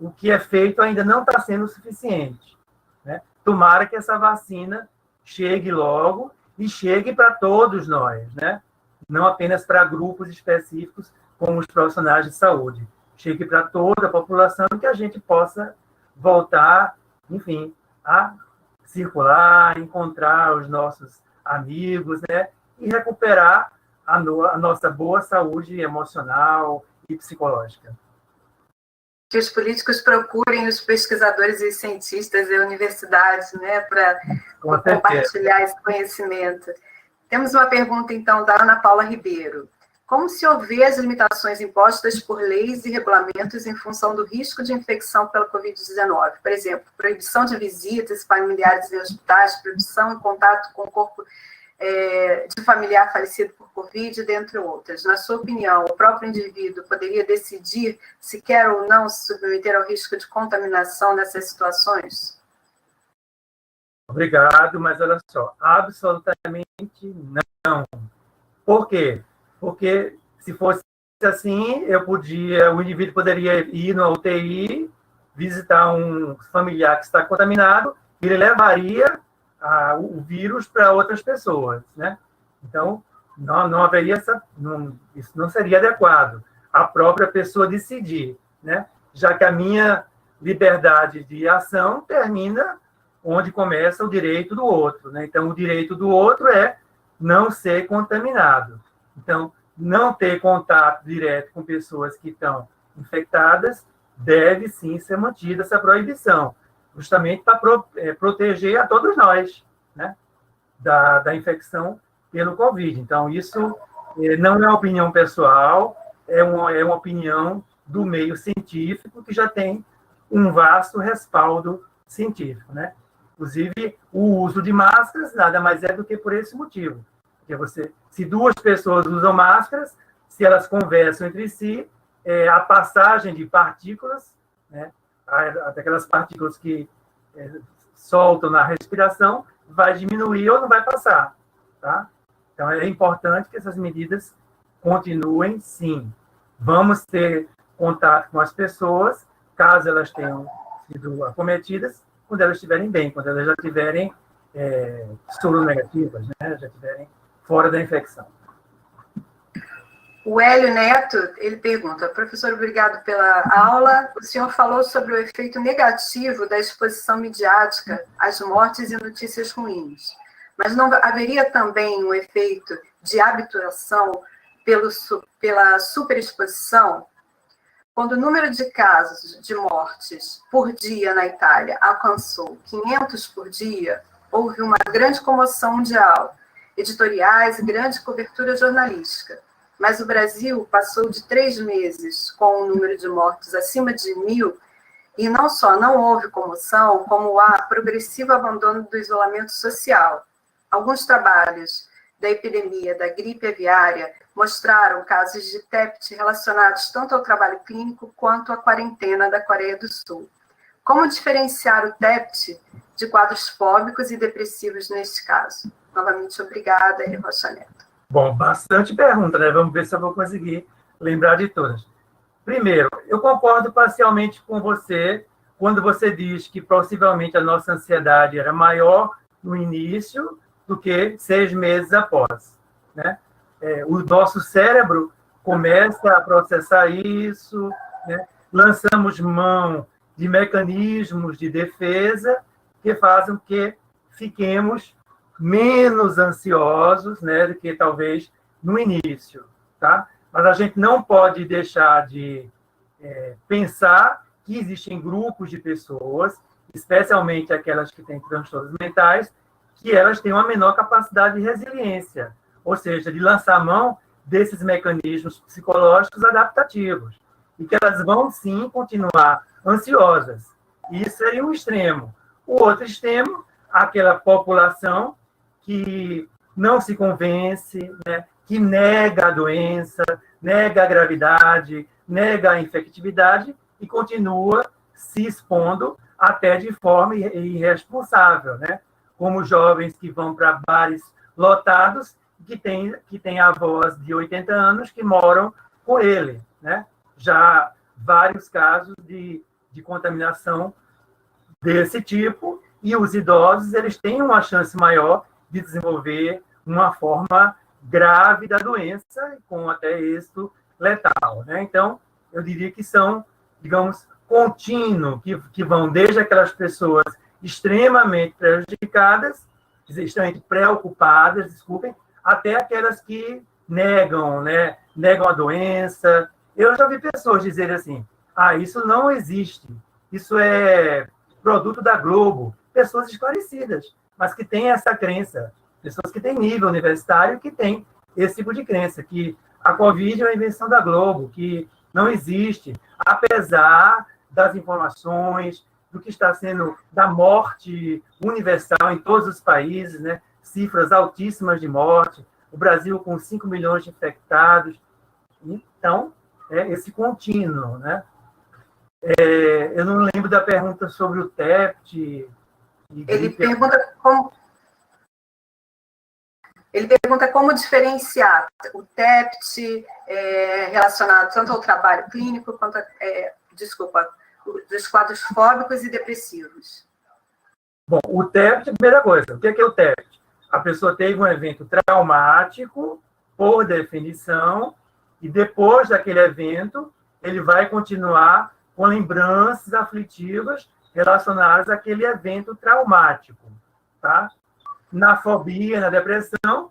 o que é feito ainda não está sendo suficiente, né? Tomara que essa vacina chegue logo e chegue para todos nós, né? Não apenas para grupos específicos, como os profissionais de saúde. Chegue para toda a população e que a gente possa voltar, enfim, a circular, encontrar os nossos amigos, né? E recuperar a nossa boa saúde emocional e psicológica. Que os políticos procurem os pesquisadores e os cientistas e universidades, né, para compartilhar esse conhecimento. Temos uma pergunta, então, da Ana Paula Ribeiro. Como se houver as limitações impostas por leis e regulamentos em função do risco de infecção pela Covid-19? Por exemplo, proibição de visitas familiares em hospitais, proibição em contato com o corpo de familiar falecido por Covid, dentre outras. Na sua opinião, o próprio indivíduo poderia decidir se quer ou não se submeter ao risco de contaminação nessas situações? Obrigado, mas olha só, absolutamente não. Por quê? Porque se fosse assim, o indivíduo poderia ir na UTI, visitar um familiar que está contaminado, e ele levaria o vírus para outras pessoas, né? Então, não haveria isso não seria adequado. A própria pessoa decidir, né? Já que a minha liberdade de ação termina onde começa o direito do outro, né? Então, o direito do outro é não ser contaminado. Então, não ter contato direto com pessoas que estão infectadas deve, sim, ser mantida essa proibição, justamente para proteger a todos nós, né, da infecção pelo Covid. Então, isso não é opinião pessoal, é uma opinião do meio científico que já tem um vasto respaldo científico, né? Inclusive, o uso de máscaras nada mais é do que por esse motivo. Porque se duas pessoas usam máscaras, se elas conversam entre si, a passagem de partículas, né, daquelas partículas que soltam na respiração, vai diminuir ou não vai passar, tá? Então, é importante que essas medidas continuem, sim. Vamos ter contato com as pessoas, caso elas tenham sido acometidas, quando elas estiverem bem, quando elas já estiverem soronegativas, né? Já estiverem fora da infecção. O Hélio Neto, ele pergunta: professor, obrigado pela aula. O senhor falou sobre o efeito negativo da exposição midiática às mortes e notícias ruins. mas não haveria também um efeito de habituação pela superexposição? Quando o número de casos de mortes por dia na Itália alcançou 500 por dia, houve uma grande comoção mundial, editoriais e grande cobertura jornalística. Mas o Brasil passou de 3 meses com um número de mortos acima de 1.000, e não só não houve comoção, como há progressivo abandono do isolamento social. Alguns trabalhos da epidemia da gripe aviária mostraram casos de TEPT relacionados tanto ao trabalho clínico quanto à quarentena da Coreia do Sul. Como diferenciar o TEPT de quadros fóbicos e depressivos neste caso? Novamente, obrigada, Eli Rocha Neto. Bom, bastante pergunta, né? Vamos ver se eu vou conseguir lembrar de todas. Primeiro, eu concordo parcialmente com você quando você diz que possivelmente a nossa ansiedade era maior no início do que 6 meses após, né? O nosso cérebro começa a processar isso, né? Lançamos mão de mecanismos de defesa que fazem com que fiquemos menos ansiosos, né, do que talvez no início, tá? Mas a gente não pode deixar de pensar que existem grupos de pessoas, especialmente aquelas que têm transtornos mentais, que elas têm uma menor capacidade de resiliência, ou seja, de lançar mão desses mecanismos psicológicos adaptativos, e que elas vão, sim, continuar ansiosas. Isso seria um extremo. O outro extremo, aquela população que não se convence, né, que nega a doença, nega a gravidade, nega a infectividade e continua se expondo até de forma irresponsável, né? Como jovens que vão para bares lotados, que tem avós de 80 anos que moram com ele, né? Já vários casos de contaminação desse tipo, e os idosos eles têm uma chance maior de desenvolver uma forma grave da doença, com até êxito letal, né? Então, eu diria que são, digamos, contínuos, que vão desde aquelas pessoas extremamente prejudicadas, extremamente preocupadas, desculpem, até aquelas que negam, né? Negam a doença. Eu já vi pessoas dizerem assim, isso não existe, isso é produto da Globo. Pessoas esclarecidas, mas que têm essa crença, pessoas que têm nível universitário que têm esse tipo de crença, que a Covid é uma invenção da Globo, que não existe, apesar das informações, do que está sendo da morte universal em todos os países, né? Cifras altíssimas de morte, o Brasil com 5 milhões de infectados. Então, esse contínuo, né? Eu não lembro da pergunta sobre o TEPT. Ele pergunta como diferenciar o TEPT relacionado tanto ao trabalho clínico quanto dos quadros fóbicos e depressivos. Bom, o TEPT, primeira coisa, o que é o TEPT? A pessoa teve um evento traumático, por definição, e depois daquele evento, ele vai continuar com lembranças aflitivas relacionadas àquele evento traumático, tá? Na fobia, na depressão,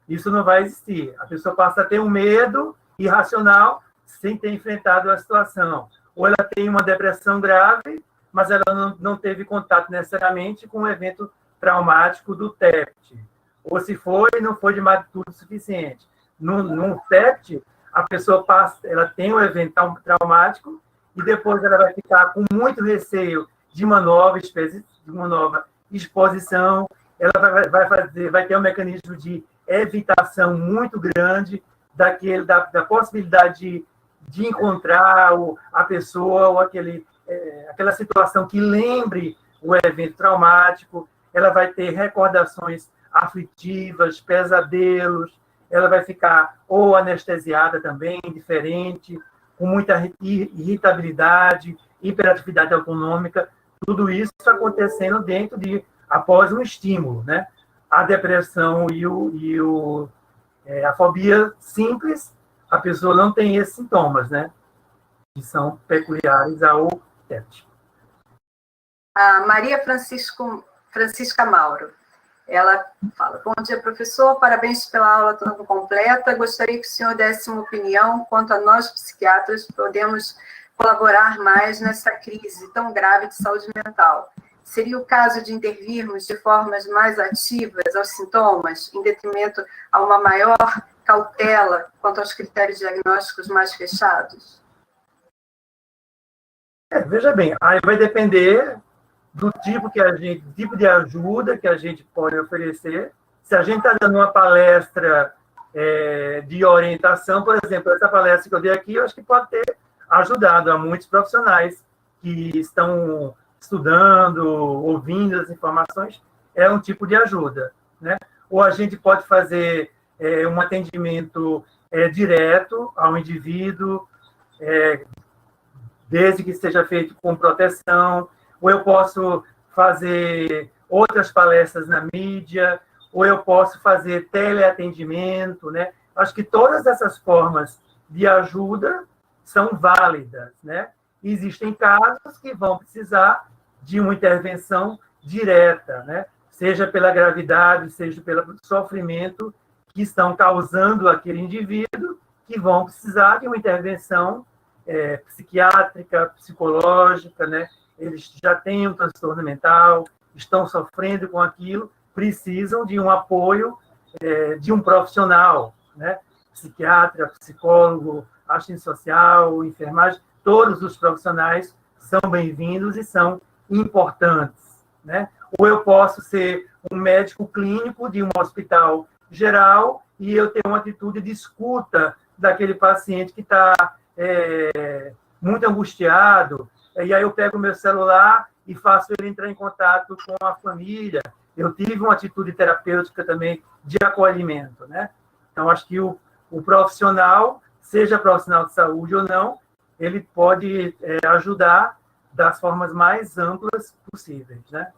isso não vai existir. A pessoa passa a ter um medo irracional sem ter enfrentado a situação. Ou ela tem uma depressão grave, mas ela não teve contato necessariamente com o evento traumático do TEPT. Ou se foi, não foi de magnitude suficiente. No TEPT, a pessoa ela tem um evento traumático e depois ela vai ficar com muito receio de uma nova exposição, ela vai ter um mecanismo de evitação muito grande da possibilidade de encontrar a pessoa ou aquela situação que lembre o evento traumático. Ela vai ter recordações aflitivas, pesadelos, ela vai ficar ou anestesiada também, diferente, com muita irritabilidade, hiperatividade autonômica, tudo isso acontecendo após um estímulo, né? A depressão a fobia simples, a pessoa não tem esses sintomas, né? Que são peculiares ao TEPT. A Maria Francisca Mauro. Ela fala: bom dia, professor, parabéns pela aula tão completa. Gostaria que o senhor desse uma opinião quanto a nós, psiquiatras, podemos colaborar mais nessa crise tão grave de saúde mental. Seria o caso de intervirmos de formas mais ativas aos sintomas, em detrimento a uma maior cautela quanto aos critérios diagnósticos mais fechados? Veja bem, aí vai depender do tipo tipo de ajuda que a gente pode oferecer. Se a gente está dando uma palestra de orientação, por exemplo, essa palestra que eu dei aqui, eu acho que pode ter ajudado a muitos profissionais que estão estudando, ouvindo as informações, é um tipo de ajuda, né? Ou a gente pode fazer um atendimento direto ao indivíduo, desde que seja feito com proteção, ou eu posso fazer outras palestras na mídia, ou eu posso fazer teleatendimento, né? Acho que todas essas formas de ajuda são válidas, né? Existem casos que vão precisar de uma intervenção direta, né? Seja pela gravidade, seja pelo sofrimento que estão causando aquele indivíduo, que vão precisar de uma intervenção psiquiátrica, psicológica, né? Eles já têm um transtorno mental, estão sofrendo com aquilo, precisam de um apoio de um profissional, né? Psiquiatra, psicólogo, assistente social, enfermagem, todos os profissionais são bem-vindos e são importantes, né? Ou eu posso ser um médico clínico de um hospital geral e eu ter uma atitude de escuta daquele paciente que está muito angustiado, e aí eu pego o meu celular e faço ele entrar em contato com a família. Eu tive uma atitude terapêutica também de acolhimento, né? Então, acho que o profissional, seja profissional de saúde ou não, ele pode ajudar das formas mais amplas possíveis, né?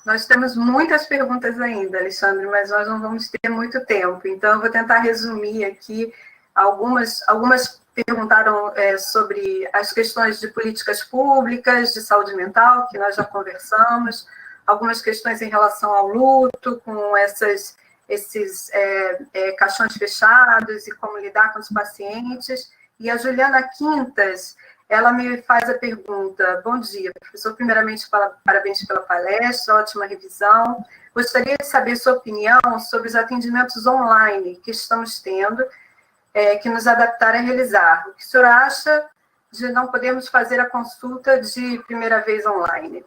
Nós temos muitas perguntas ainda, Alexandre, mas nós não vamos ter muito tempo. Então, eu vou tentar resumir aqui. Algumas perguntaram sobre as questões de políticas públicas, de saúde mental, que nós já conversamos. Algumas questões em relação ao luto, com esses caixões fechados e como lidar com os pacientes. E a Juliana Quintas, ela me faz a pergunta: bom dia, professor, primeiramente, parabéns pela palestra, ótima revisão. Gostaria de saber sua opinião sobre os atendimentos online que estamos tendo, que nos adaptaram a realizar. O que o senhor acha de não podermos fazer a consulta de primeira vez online?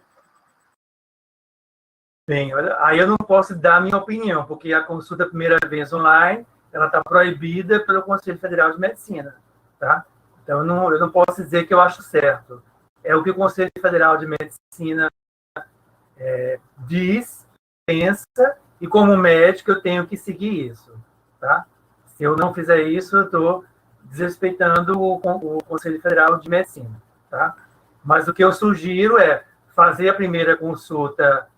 Bem, aí eu não posso dar a minha opinião, porque a consulta primeira vez online, ela está proibida pelo Conselho Federal de Medicina, tá? Então, eu não posso dizer que eu acho certo. É o que o Conselho Federal de Medicina diz, pensa, e como médico eu tenho que seguir isso, tá? Se eu não fizer isso, eu estou desrespeitando o Conselho Federal de Medicina, tá? Mas o que eu sugiro é fazer a primeira consulta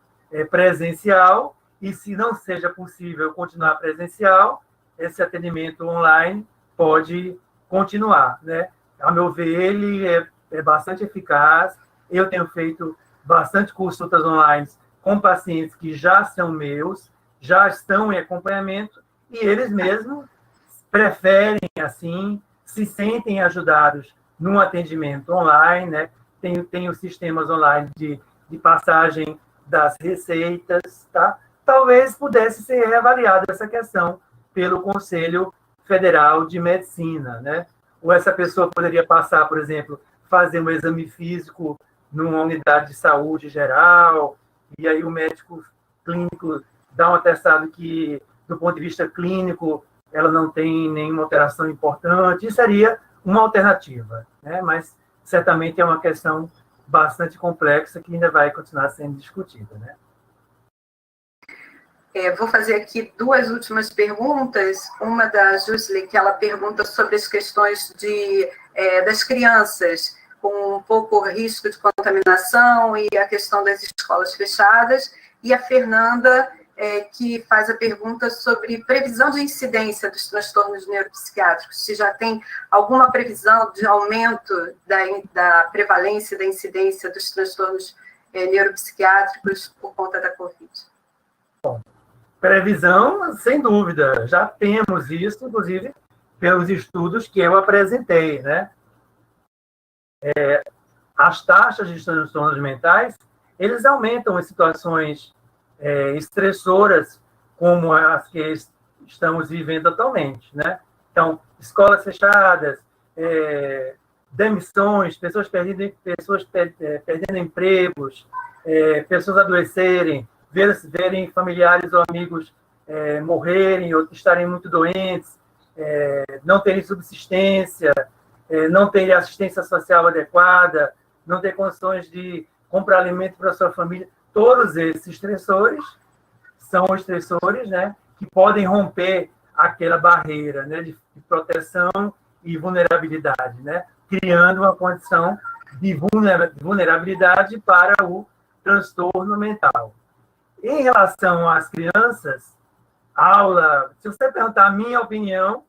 presencial, e se não seja possível continuar presencial, esse atendimento online pode continuar, né? A meu ver, ele é bastante eficaz. Eu tenho feito bastante consultas online com pacientes que já são meus, já estão em acompanhamento, e eles mesmos preferem, assim, se sentem ajudados num atendimento online, né? Tem os sistemas online de passagem das receitas, tá? Talvez pudesse ser reavaliada essa questão pelo Conselho Federal de Medicina, né? Ou essa pessoa poderia passar, por exemplo, fazer um exame físico numa unidade de saúde geral, e aí o médico clínico dá um atestado que, do ponto de vista clínico, ela não tem nenhuma alteração importante. Isso seria uma alternativa, né? Mas certamente é uma questão bastante complexa que ainda vai continuar sendo discutida, né? Vou fazer aqui duas últimas perguntas. Uma da Jusli, que ela pergunta sobre as questões das crianças com um pouco risco de contaminação e a questão das escolas fechadas. E a Fernanda, que faz a pergunta sobre previsão de incidência dos transtornos neuropsiquiátricos, se já tem alguma previsão de aumento da prevalência, da incidência dos transtornos neuropsiquiátricos por conta da Covid? Bom, previsão, sem dúvida, já temos isso, inclusive, pelos estudos que eu apresentei, né? As taxas de transtornos mentais, eles aumentam em situações estressoras, como as que estamos vivendo atualmente, né? Então, escolas fechadas, demissões, pessoas perdendo empregos, pessoas adoecerem, verem familiares ou amigos morrerem ou estarem muito doentes, não terem subsistência, não terem assistência social adequada, não ter condições de comprar alimento para a sua família. Todos esses estressores são estressores, né, que podem romper aquela barreira, né, de proteção e vulnerabilidade, né, criando uma condição de vulnerabilidade para o transtorno mental. Em relação às crianças, se você perguntar a minha opinião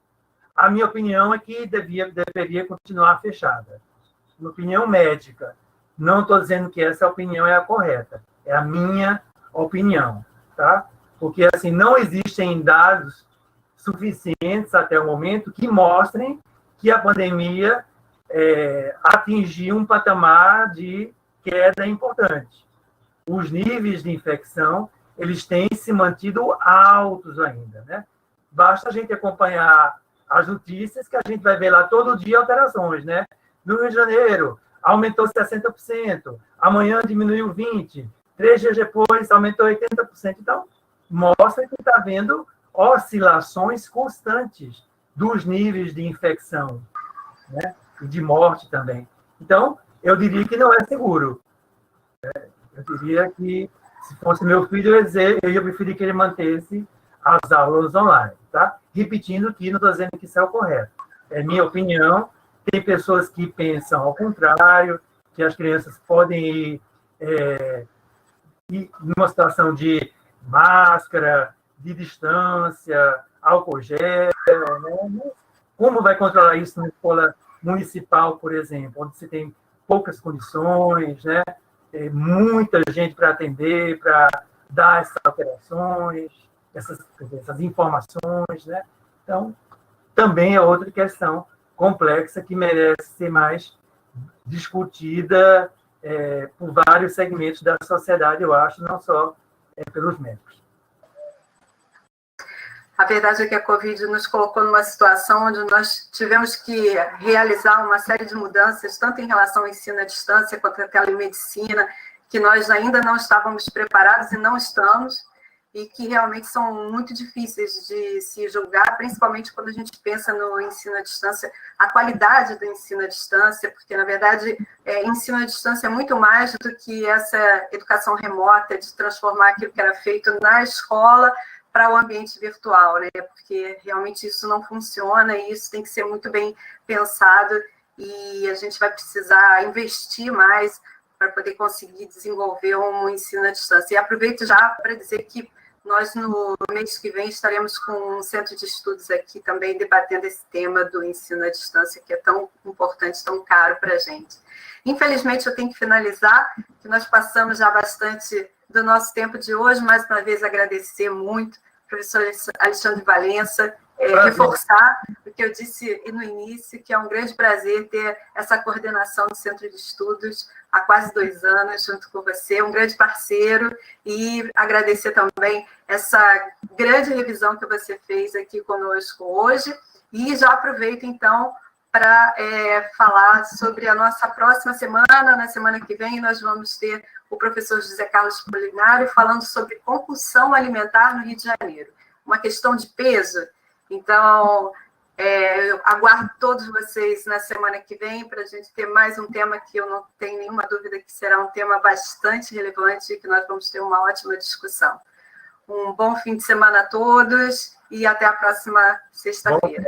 é que deveria continuar fechada. Uma opinião médica. Não estou dizendo que essa opinião é a correta. É a minha opinião, tá? Porque, assim, não existem dados suficientes até o momento que mostrem que a pandemia atingiu um patamar de queda importante. Os níveis de infecção, eles têm se mantido altos ainda, né? Basta a gente acompanhar as notícias que a gente vai ver lá todo dia alterações, né? No Rio de Janeiro, aumentou 60%, amanhã diminuiu 20%, 3 dias depois aumentou 80%. Então, mostra que está havendo oscilações constantes dos níveis de infecção, né? E de morte também. Então, eu diria que não é seguro. Eu diria que, se fosse meu filho, eu ia preferir que ele mantesse as aulas online, tá? Repetindo que não estou dizendo que isso é o correto. É minha opinião. Tem pessoas que pensam ao contrário, que as crianças podem ir numa situação de máscara, de distância, álcool gel, né? Como vai controlar isso numa escola municipal, por exemplo, onde se tem poucas condições, né? Muita gente para atender, para dar essas alterações, essas informações, né? Então, também é outra questão complexa que merece ser mais discutida por vários segmentos da sociedade, eu acho, não só pelos médicos. A verdade é que a Covid nos colocou numa situação onde nós tivemos que realizar uma série de mudanças, tanto em relação ao ensino à distância quanto à telemedicina, que nós ainda não estávamos preparados e não estamos, e que realmente são muito difíceis de se julgar, principalmente quando a gente pensa no ensino à distância, a qualidade do ensino à distância, porque, na verdade, ensino à distância é muito mais do que essa educação remota, de transformar aquilo que era feito na escola para o ambiente virtual, né? Porque realmente isso não funciona e isso tem que ser muito bem pensado e a gente vai precisar investir mais para poder conseguir desenvolver um ensino à distância. E aproveito já para dizer que nós, no mês que vem, estaremos com um centro de estudos aqui também debatendo esse tema do ensino à distância, que é tão importante, tão caro para a gente. Infelizmente, eu tenho que finalizar, que nós passamos já bastante do nosso tempo de hoje. Mais uma vez, agradecer muito ao professor Alexandre Valença, reforçar o que eu disse no início, que é um grande prazer ter essa coordenação do Centro de Estudos há quase 2 anos, junto com você, um grande parceiro, e agradecer também essa grande revisão que você fez aqui conosco hoje, e já aproveito, então, para falar sobre a nossa próxima semana. Na semana que vem, nós vamos ter o professor José Carlos Polinário falando sobre compulsão alimentar no Rio de Janeiro, uma questão de peso. Então, eu aguardo todos vocês na semana que vem para a gente ter mais um tema que eu não tenho nenhuma dúvida que será um tema bastante relevante e que nós vamos ter uma ótima discussão. Um bom fim de semana a todos e até a próxima sexta-feira.